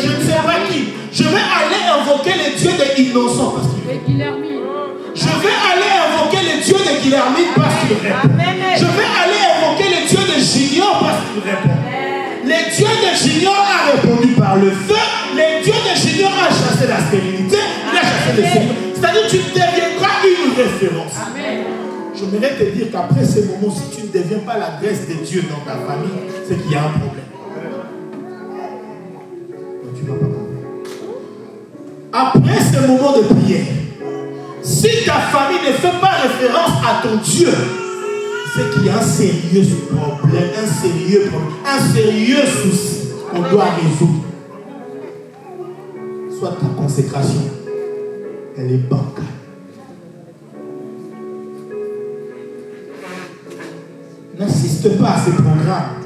ne sais pas qui, je vais aller invoquer les dieux des innocents. Je vais aller invoquer les dieux de Guilhermine parce qu'il répond. Je vais aller évoquer les dieux de Junior parce qu'il répond. Les dieux de Junior a répondu par le feu. Les dieux de Junior a chassé la stérilité. Il a chassé les séries. C'est-à-dire que tu deviendras une référence. J'aimerais te dire qu'après ces moments, si tu ne deviens pas l'adresse des dieux dans ta famille, c'est qu'il y a un problème. Donc tu ne vas pas comprendre. Après ce moment de prière, si ta famille ne fait pas référence à ton Dieu, c'est qu'il y a un sérieux problème, un sérieux souci qu'on doit résoudre. Soit ta consécration, elle est bancale. N'assiste pas à ces programmes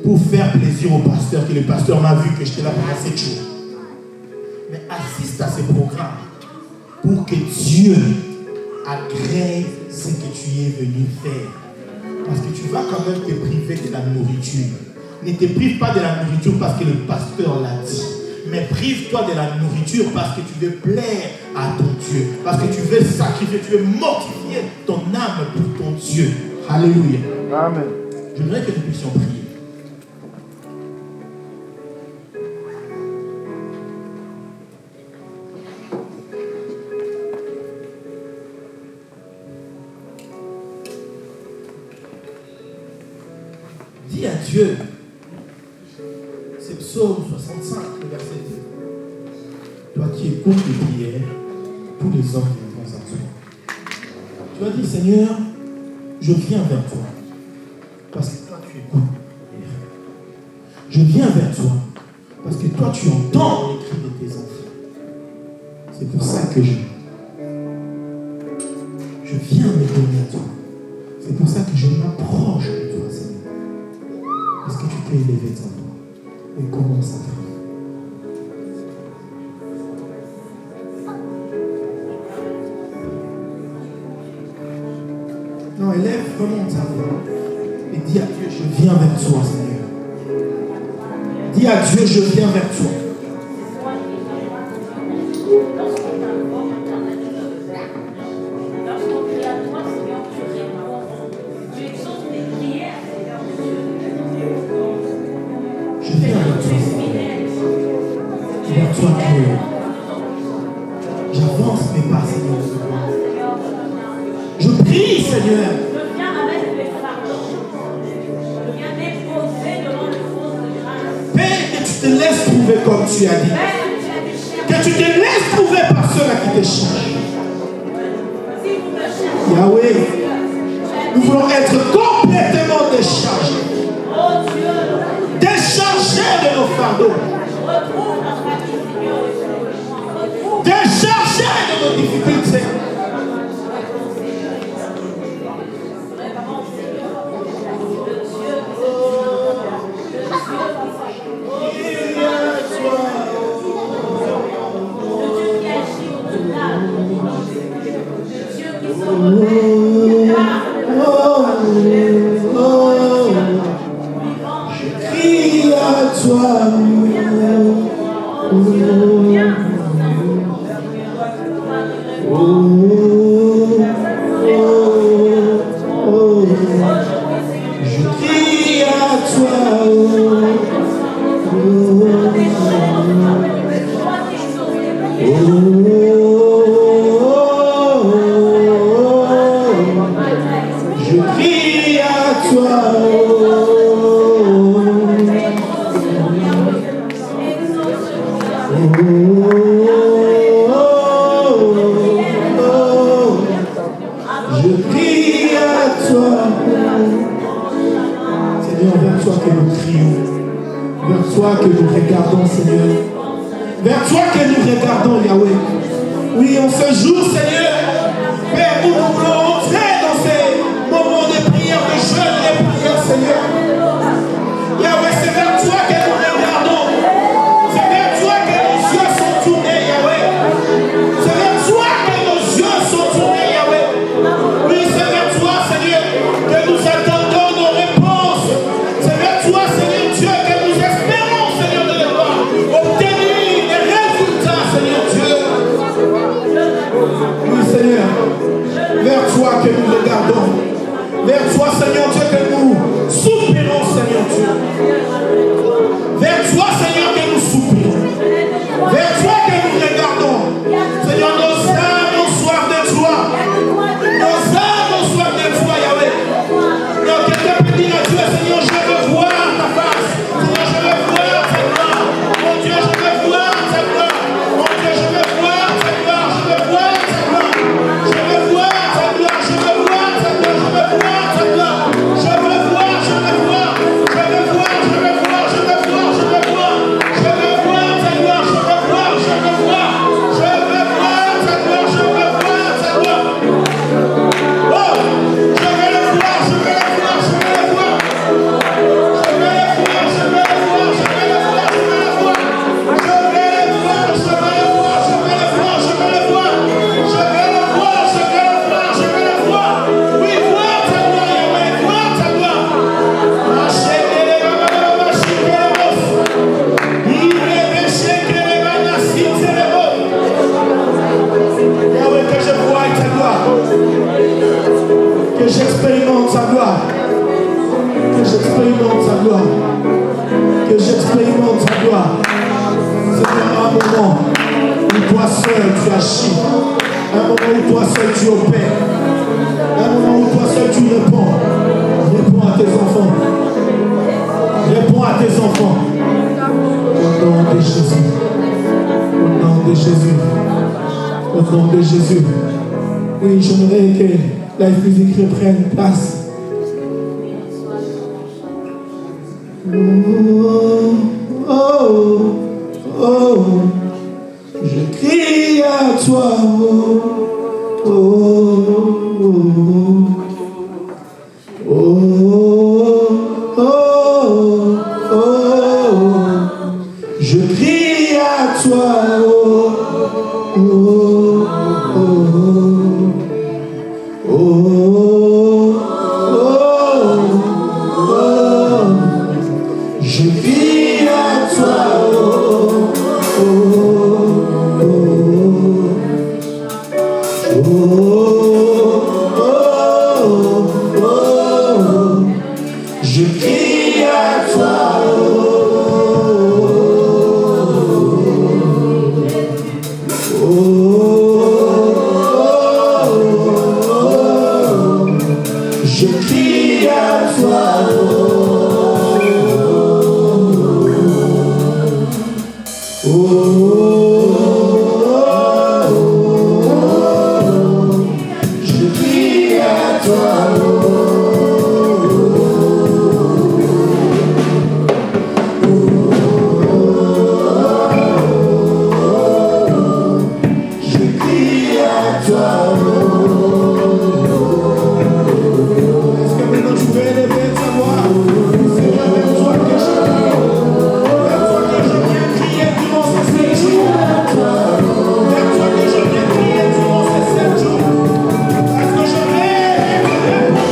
pour faire plaisir au pasteur, que le pasteur m'a vu que j'étais là pendant 7 jours. Mais assiste à ces programmes pour que Dieu agrée ce que tu es venu faire. Parce que tu vas quand même te priver de la nourriture. Ne te prive pas de la nourriture parce que le pasteur l'a dit. Mais prive-toi de la nourriture parce que tu veux plaire à ton Dieu. Parce que tu veux sacrifier, tu veux mortifier ton âme pour ton Dieu. Alléluia. Amen. J'aimerais que nous puissions prier. Dis à Dieu, c'est Psaume 65, le verset 2. Toi qui écoutes les prières, tous les hommes viendront à toi. Tu vas dire, Seigneur, je viens vers toi, parce que toi tu écoutes. Je viens vers toi, parce que toi tu entends les cris de tes enfants. C'est pour ça que je viens me donner à toi. C'est pour ça que je m'approche de toi, Seigneur. Est-ce que tu peux élever ta voix et commence à prier? Non, élève vraiment ta voix et dis à Dieu, je viens vers toi, Seigneur. Dis à Dieu, je viens vers toi. Je viens vers toi, Seigneur. Vers toi que j'avance mes pas, Seigneur. Je prie, Seigneur. Je viens avec mes fardeaux. Je viens déposer devant le trône de grâce. Père, que tu te laisses trouver comme tu as dit. Père, tu as des chers. Que tu te laisses trouver par ceux-là qui te cherchent. Si vous me cherchez, Yahweh, nous voulons être complètement déchargés. oh Dieu, Déchargés de nos fardeaux. retrouve notre famille, Seigneur, retrouve Déchargés de nos difficultés. Crie à toi. Je crie à toi. Je crie à toi. Je crie à toi. Seigneur, vers toi que nous crions. Vers toi que nous regardons, Seigneur. Vers toi que nous regardons, Yahweh. Oui, en ce jour, Seigneur, Père, nous voulons entrer dans ces moments de prière, de jeûne et de prière, Seigneur. Yahweh, c'est vers toi que nous regardons. C'est vers toi que nos yeux sont tournés, Yahweh. C'est vers toi que nos yeux sont tournés, Yahweh. Oui, c'est vers toi, Seigneur, que nous attendons nos réponses. C'est vers toi, Seigneur Dieu, que nous espérons, Seigneur, de devoir obtenir des résultats, Seigneur Dieu. Oui, Seigneur. Seigneur Dieu, que nous soupirons, Seigneur Dieu. Vers toi, Seigneur, que nous soupirons. Vers toi que nous regardons. Seigneur, nos âmes ont soif de toi. Nos âmes ont soif de toi, Yahweh. Donc, quelqu'un peut dire à Dieu, Seigneur, je veux voir ta face. Seigneur, je veux voir ta gloire. Mon Dieu, je veux voir ta gloire. Mon Dieu, je veux voir ta gloire. Je veux voir ta gloire. Je veux voir ta gloire. Je veux voir ta gloire. Je veux voir ta gloire. Je veux voir, je veux voir. Je veux voir, je veux voir, je veux voir, je veux voir. Je veux voir ta gloire. Je veux voir, je veux voir. Je veux voir ta gloire. Je veux voir ta gloire. Oh, je veux le voir, je veux le voir, je veux le voir. Je veux le voir, je veux le voir, je veux le voir, je veux le voir. Je veux le voir, je veux le voir, je veux le voir, je veux le voir. Je veux le voir, je veux le voir, je veux le voir. Oui, voir ta gloire, Yahweh, voir ta gloire. Yahweh, que je voie ta gloire. Que j'expérimente ta gloire. Que j'expérimente ta gloire. Que j'expérimente ta gloire. Seigneur, un moment où toi seul tu agis. Un moment où toi seul tu opères. Un moment où toi seul tu réponds. Réponds à tes enfants. Réponds à tes enfants. Au nom de Jésus. Au nom de Jésus. Au nom de Jésus. Oui, j'aimerais que Life Music reprenne place. Oh, oh, oh, je crie à toi. Oh, oh, oh, oh, oh, oh, je crie à toi. Oh, oh, oh, oh, oh, je crie à toi. Oh, oh, oh, oh, je crie à toi. Je crie à toi. Je crie à toi. Je crie à toi. Est-ce que maintenant tu veux élever ta voix? C'est vers toi que je crie. Vers toi que je viens crier durant ces 7 jours. Vers toi que je viens crier durant ces 7 jours. Parce que je rêve.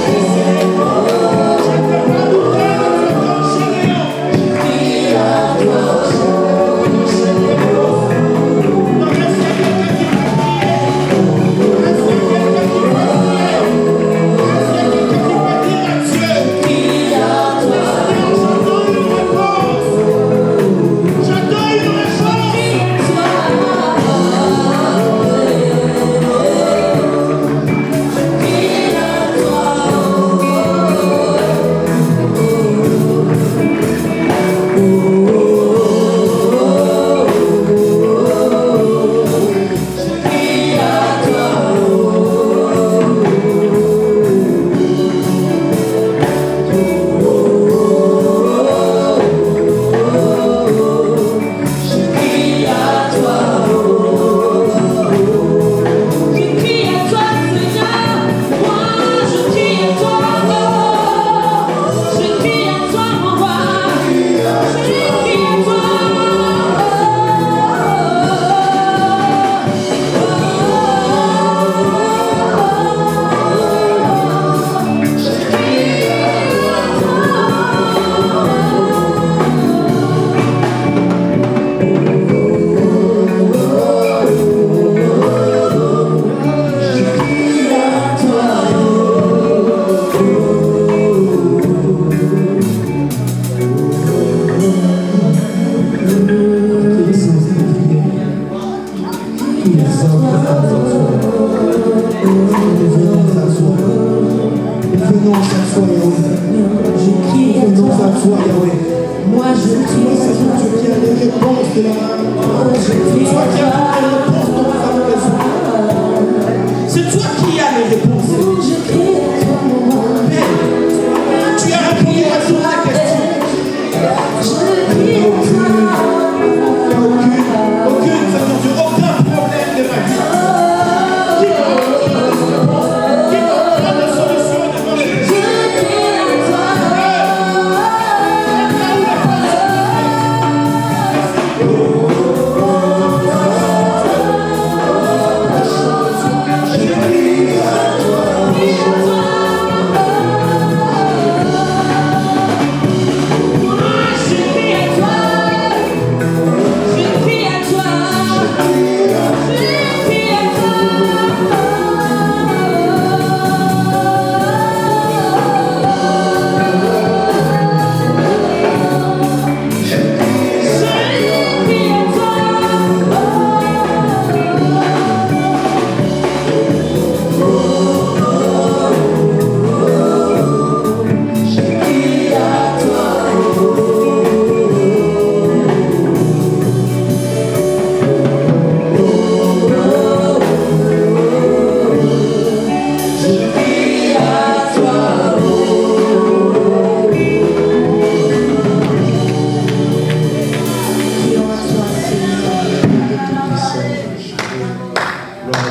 de la main. C'est toi qui as toutes les réponses dont nous avons besoin. C'est toi qui as les réponses. Père, tu as répondu à toutes les questions. Il n'y a aucune, Seigneur Dieu, aucun problème de ma vie. Qui va prendre la solution devant les gens.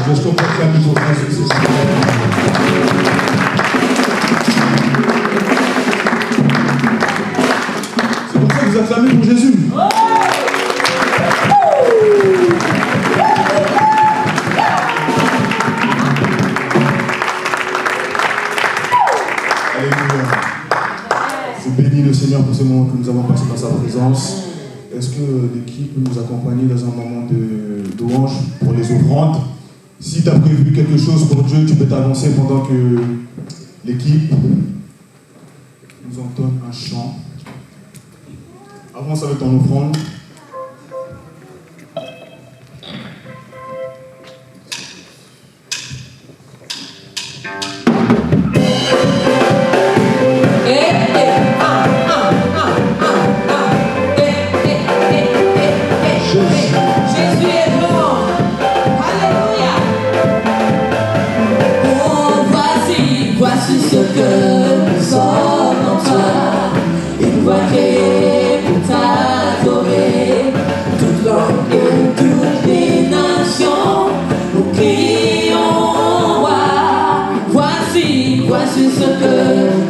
Est-ce qu'on peut acclamer pour Jésus? C'est pour ça que vous acclamez pour Jésus. Alléluia. Je bénis le Seigneur pour ce moment que nous avons passé dans sa présence. Est-ce que l'équipe peut nous accompagner dans un moment de louange pour les offrandes? Si tu as prévu quelque chose pour Dieu, tu peux t'avancer pendant que l'équipe nous entonne un chant. Avance avec ton offrande. Voici ce que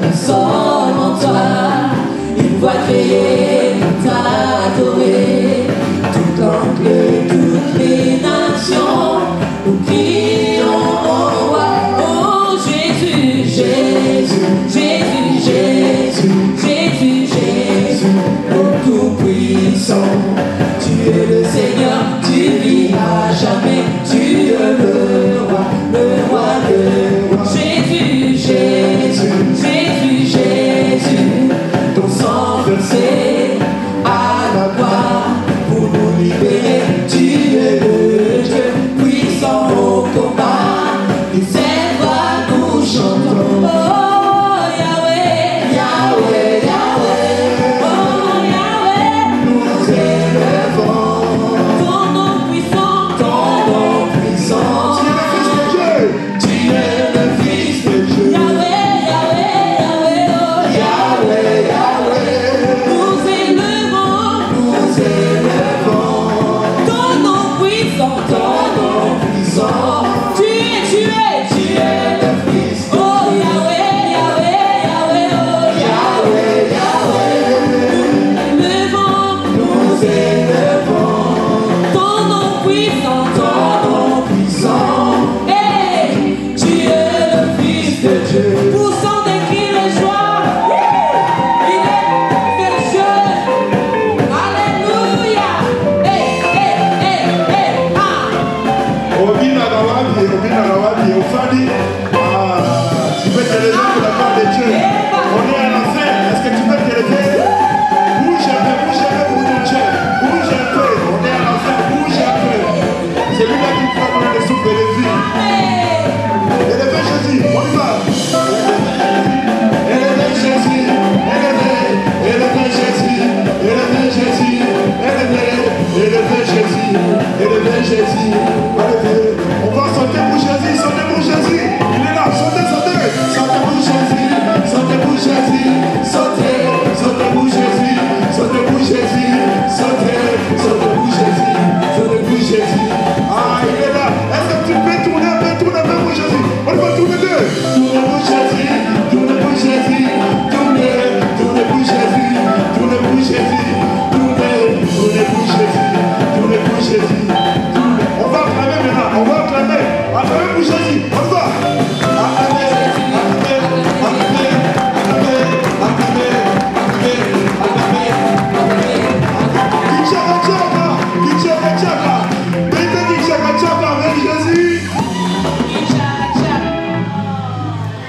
nous sommes en toi, une voix créée pour t'adorer. Tout l'oncle et toutes les nations, nous crions au roi. Oh Jésus, Jésus, Jésus, Jésus, Jésus, Jésus, le Tout-Puissant. Tu es le Seigneur, tu vis à jamais, tu es le roi, le roi, le roi. Jésus, Jésus, Jésus, ton sang versé à la croix.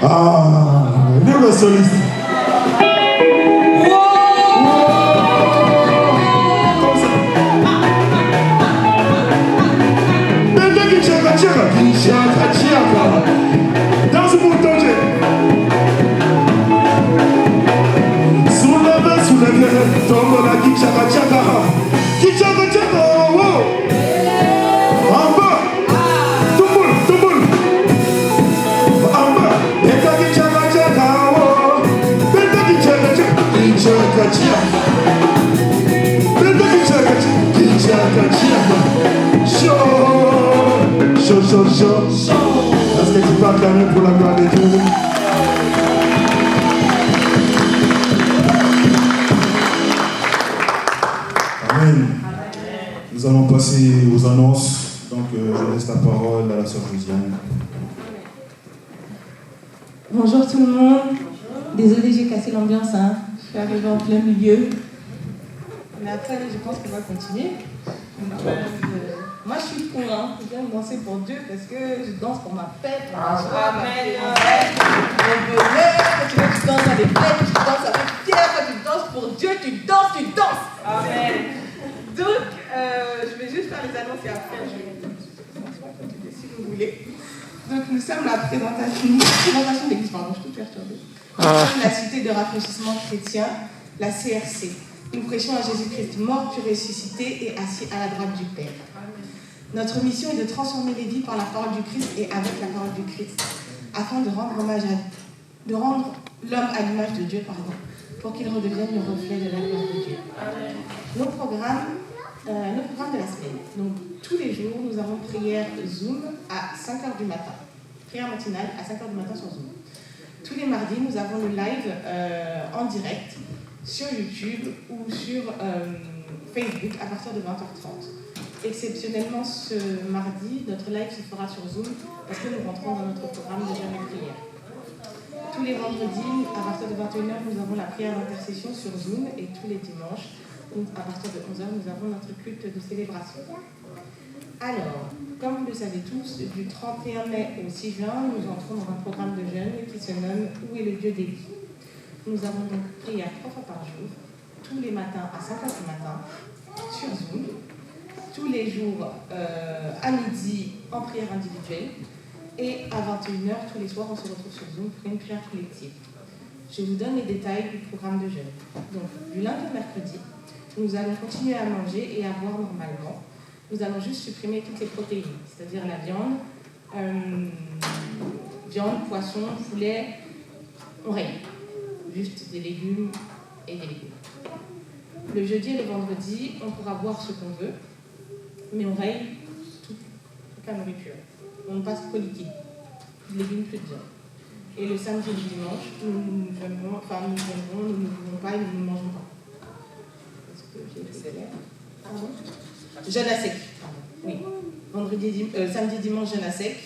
Ah, le soliste. Danse pour ton Dieu. Soulève, tombe la kichaka chaka. Kichaka chaka, oh. En bas. Tout le monde. En bas. Beta kichaka chaka, oh. Beta kichaka chaka. Kichaka chaka. Beta kichaka chaka. Chaud. Est-ce que tu peux acclamer pour la gloire de Dieu? Amen. Nous allons passer aux annonces. Donc, je laisse la parole à la sœur Josiane. Bonjour tout le monde. Désolée, j'ai cassé l'ambiance. Je suis arrivée en plein milieu. Mais après, je pense qu'on va continuer. Moi, je suis pour. Je viens danser pour Dieu parce que je danse pour ma fête, pour ma joie, ma bonheur. Quand tu danses à des fêtes, tu danses avec fier. Quand tu danses pour Dieu, tu danses. Amen. Donc, je vais juste faire les annonces et après, je vais continuer si vous voulez. Donc, nous sommes la présentation de l'église, pardon, je suis toute perturbée. Nous sommes la cité de rafraîchissement chrétien, la CRC. Nous prêchons à Jésus-Christ mort, puis ressuscité et assis à la droite du Père. Notre mission est de transformer les vies par la parole du Christ et avec la parole du Christ, afin de rendre l'homme à l'image de Dieu, pour qu'il redevienne le reflet de la gloire de Dieu. Nos programmes de la semaine. Donc, tous les jours, nous avons prière Zoom à 5h du matin. Prière matinale à 5h du matin sur Zoom. Tous les mardis, nous avons le live en direct sur YouTube ou sur Facebook à partir de 20h30. Exceptionnellement, ce mardi, notre live se fera sur Zoom parce que nous rentrons dans notre programme de jeûne et prière. Tous les vendredis, à partir de 21h, nous avons la prière d'intercession sur Zoom et tous les dimanches, à partir de 11h, nous avons notre culte de célébration. Alors, comme vous le savez tous, du 31 mai au 6 juin, nous entrons dans un programme de jeûne qui se nomme « Où est le Dieu des vies ?» Nous avons donc prière 3 fois par jour, tous les matins à 5h du matin, sur Zoom, tous les jours à midi en prière individuelle, et à 21h, tous les soirs, on se retrouve sur Zoom pour une prière collective. Je vous donne les détails du programme de jeûne. Donc, du lundi au mercredi, nous allons continuer à manger et à boire normalement. Nous allons juste supprimer toutes les protéines, c'est-à-dire la viande, poisson, poulet, on règle. Juste des légumes et des légumes. Le jeudi et le vendredi, on pourra boire ce qu'on veut, mais on règle toute la nourriture. On passe qu'au liquide, plus de légumes, plus de viande. Et le samedi et le dimanche, nous ne buvons pas et nous ne mangeons pas. Est-ce que j'ai fait l'air? Pardon? Jeûne à sec. Oui. Samedi, dimanche, jeûne à sec.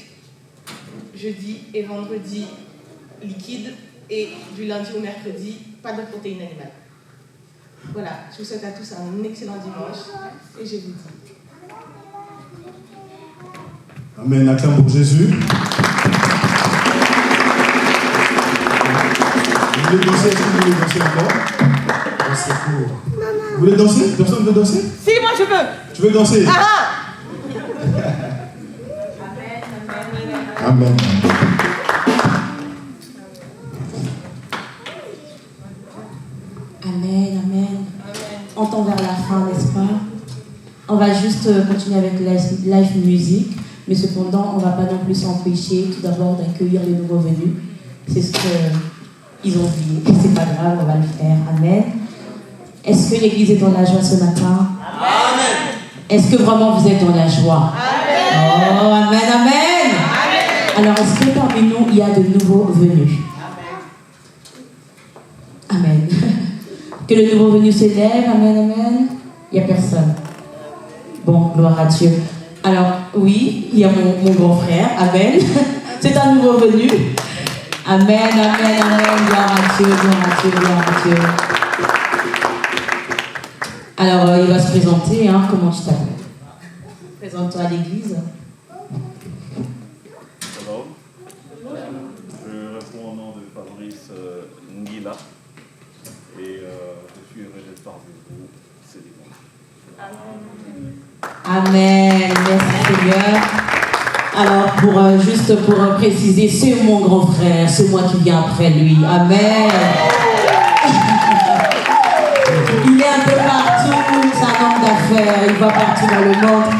Jeudi et vendredi, liquide. Et du lundi au mercredi, pas de protéines animales. Voilà, je vous souhaite à tous un excellent dimanche. Et je vous dis. Amen. Acclame pour Jésus. Vous voulez danser? Est-ce que vous voulez danser encore? C'est court. Vous voulez danser? Personne veut danser? Si, moi je veux. Tu veux danser? Amen. Amen. On tend vers la fin, n'est-ce pas? On va juste continuer avec live music, mais cependant, on ne va pas non plus s'empêcher tout d'abord d'accueillir les nouveaux venus. C'est ce qu'ils ont oublié. C'est pas grave, on va le faire. Amen. Est-ce que l'église est dans la joie ce matin? Amen. Est-ce que vraiment vous êtes dans la joie? Amen. Oh, amen, amen. Alors, est-ce que parmi nous, il y a de nouveaux venus? Amen. Que le nouveau venu se lève. Amen, amen. Il n'y a personne. Bon, gloire à Dieu. Alors, oui, il y a mon grand frère. Amen. C'est un nouveau venu. Amen, amen, amen. Gloire à Dieu, gloire à Dieu, gloire à Dieu. Alors, il va se présenter. Comment tu t'appelles? Présente-toi à l'église. Alors, je réponds l'église Ngila. Et je suis heureux d'être parmi vous ce dimanche. Amen. Merci Seigneur. Alors, juste pour préciser, c'est mon grand frère, c'est moi qui viens après lui. Amen. Il est un peu partout, c'est un homme d'affaires, il va partout dans le monde.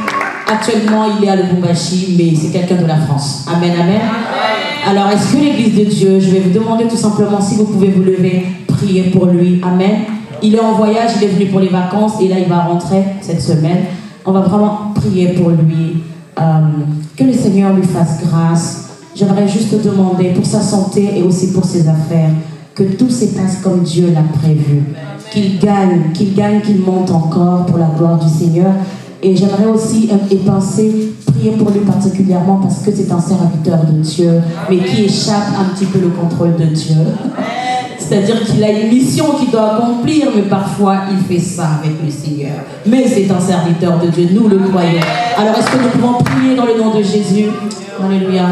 Actuellement, il est à Lubumbashi, mais c'est quelqu'un de la France. Amen, amen. Alors, est-ce que l'Église de Dieu, je vais vous demander tout simplement si vous pouvez vous lever, prier pour lui. Amen. Il est en voyage, il est venu pour les vacances et là, il va rentrer cette semaine. On va vraiment prier pour lui. Que le Seigneur lui fasse grâce. J'aimerais juste demander pour sa santé et aussi pour ses affaires, que tout se passe comme Dieu l'a prévu. Qu'il gagne, qu'il monte encore pour la gloire du Seigneur. Et j'aimerais aussi prier pour lui particulièrement parce que c'est un serviteur de Dieu, mais qui échappe un petit peu le contrôle de Dieu. C'est-à-dire qu'il a une mission qu'il doit accomplir, mais parfois il fait ça avec le Seigneur. Mais c'est un serviteur de Dieu, nous le croyons. Alors est-ce que nous pouvons prier dans le nom de Jésus? Alléluia.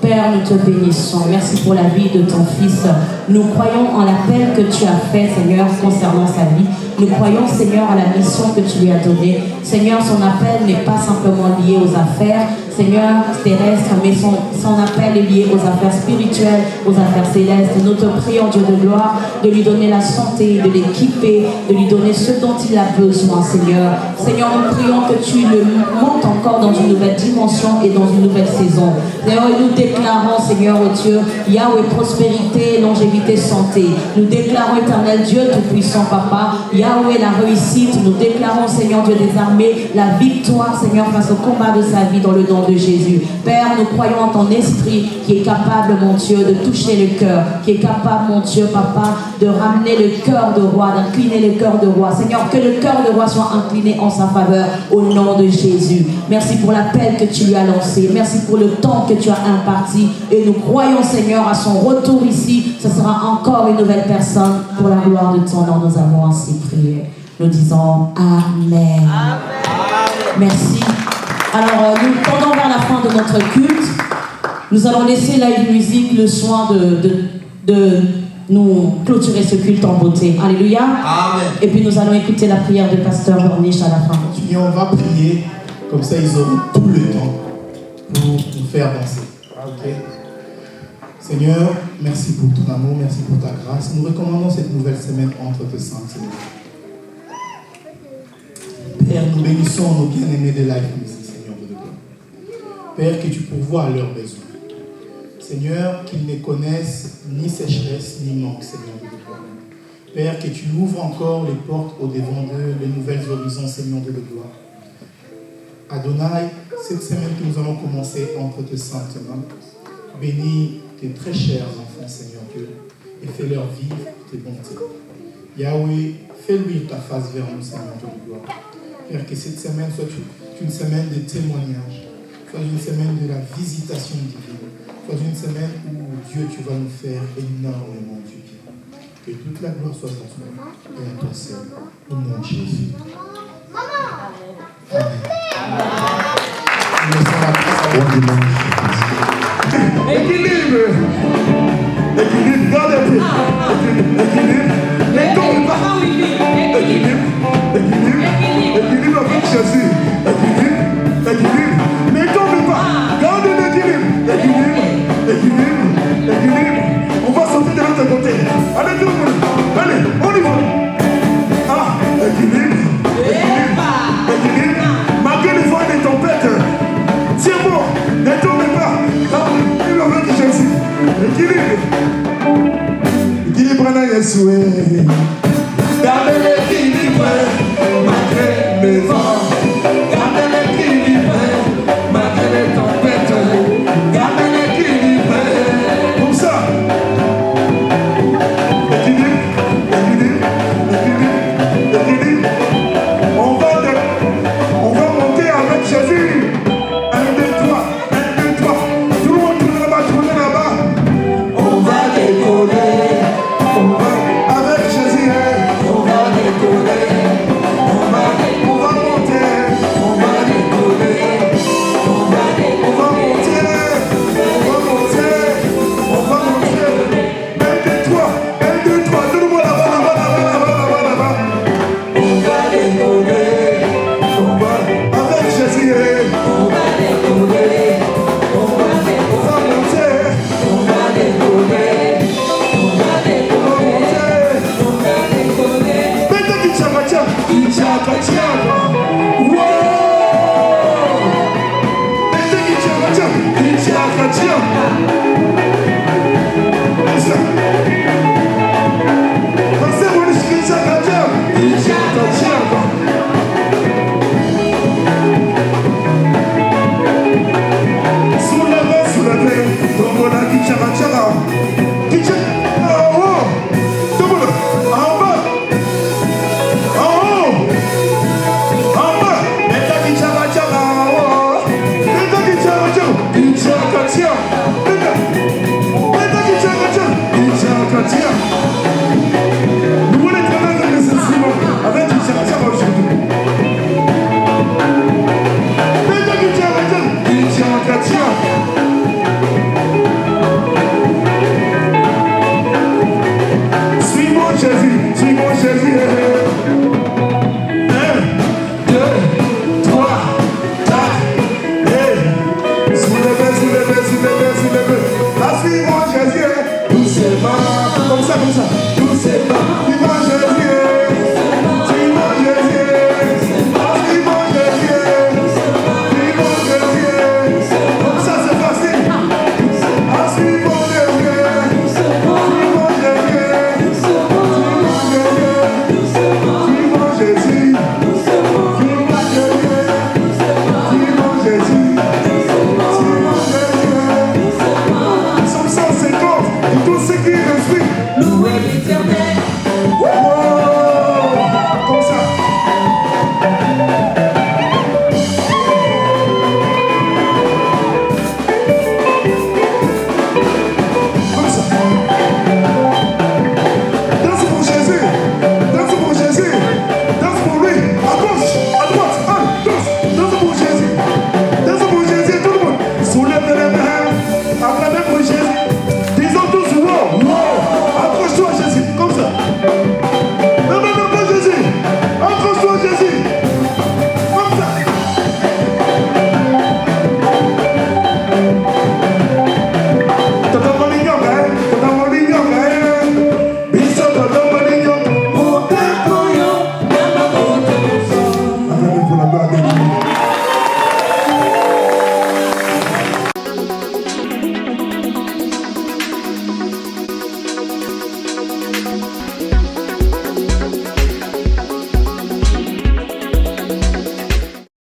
Père, nous te bénissons. Merci pour la vie de ton Fils. Nous croyons en l'appel que tu as fait, Seigneur, concernant sa vie. Nous croyons, Seigneur, à la mission que tu lui as donnée. Seigneur, son appel n'est pas simplement lié aux affaires, Seigneur, terrestres, mais son appel est lié aux affaires spirituelles, aux affaires célestes. Nous te prions, Dieu de gloire, de lui donner la santé, de l'équiper, de lui donner ce dont il a besoin, Seigneur. Seigneur, nous prions que tu le montes encore dans une nouvelle dimension et dans une nouvelle saison. Seigneur, nous déclarons, Seigneur, oh Dieu, Yahweh, prospérité, longévité, santé. Nous déclarons, éternel Dieu, tout-puissant, Papa, Yahweh, la réussite. Nous déclarons, Seigneur Dieu des armées, la victoire, Seigneur, face au combat de sa vie dans le nom de Jésus. Père, nous croyons en ton esprit qui est capable, mon Dieu, de toucher le cœur, qui est capable, mon Dieu, Papa, de ramener le cœur de roi, d'incliner le cœur de roi. Seigneur, que le cœur de roi soit incliné en sa faveur au nom de Jésus. Merci pour l'appel que tu lui as lancé. Merci pour le temps que tu as imparti. Et nous croyons, Seigneur, à son retour ici, ce sera encore une nouvelle personne. Pour la gloire de ton nom, nous avons ainsi prié. Nous disons Amen. Amen. Merci. Alors, nous tendons vers la fin de notre culte. Nous allons laisser Live Music le soin de nous clôturer ce culte en beauté. Alléluia. Amen. Et puis nous allons écouter la prière de Pasteur Borniche à la fin. Et on va prier, comme ça ils auront tout le temps pour nous faire danser. Ok. Seigneur, merci pour ton amour, merci pour ta grâce. Nous recommandons cette nouvelle semaine entre tes saints, Seigneur. Père, nous bénissons nos bien-aimés de Live Music, Seigneur de gloire. Père, que tu pourvoies à leurs besoins. Seigneur, qu'ils ne connaissent ni sécheresse ni manque, Seigneur de gloire. Père, que tu ouvres encore les portes au-devant d'eux, les nouvelles horizons, Seigneur de gloire. Adonai, cette semaine que nous allons commencer entre tes saintes mains, bénis tes très chers enfants, Seigneur Dieu, et fais-leur vivre tes bontés. Yahweh, fais luire ta face vers nous, Seigneur de gloire. Père, que cette semaine soit une semaine de témoignage, soit une semaine de la visitation divine, soit une semaine où Dieu, tu vas nous faire énormément du bien. Que toute la gloire soit à toi et à toi seul, au nom de Jésus. Amen. Nous laissons la place à bon dimanche. Équilibre. Équilibre, gardez-le. Équilibre. Ne tombe pas. Équilibre. Équilibre avec Jésus. Équilibre. Ne tombe pas. Gardez l'équilibre. Équilibre. On va sortir de l'autre côté. Allez, tout le monde. Allez, on y va. Ah, équilibre. Malgré les fois des tempêtes, c'est bon. Ne tombe pas. Équilibre avec Jésus. Équilibre dans Yeshua. Gardez l'équilibre malgré les vents. Gardez l'équilibre malgré les tempêtes. Gardez l'équilibre. Comme ça. Équilibre. On va monter avec Jésus. 1, 2, 3. 1, 2, 3. Tout le monde tourne là-bas. On va décoller. Avec Jésus. On va décoller. Qui tient en haut. Tout le monde. En bas. En haut. En bas. Maintenant qui tient en haut. Maintenant qui tient en haut. Il tient quand tient. Maintenant qui tient quand tient. Il tient quand tient. Nous voulons être dans le Simon. Avec qui tient quand aujourd'hui. Maintenant qui tient quand tient. Il tient quand tient. Suis-moi Jésus. 1, 2, 3, 4. Soulevez. Là, suis-moi Jésus. Doucement. Comme ça. Doucement. Suis-moi Jésus. Suis-moi Jésus. Suis-moi Jésus. Suis-moi Jésus. Comme ça, c'est facile. Suis-moi Jésus. Suis-moi Jésus. Suis-moi Jésus. Psaume 150, et tous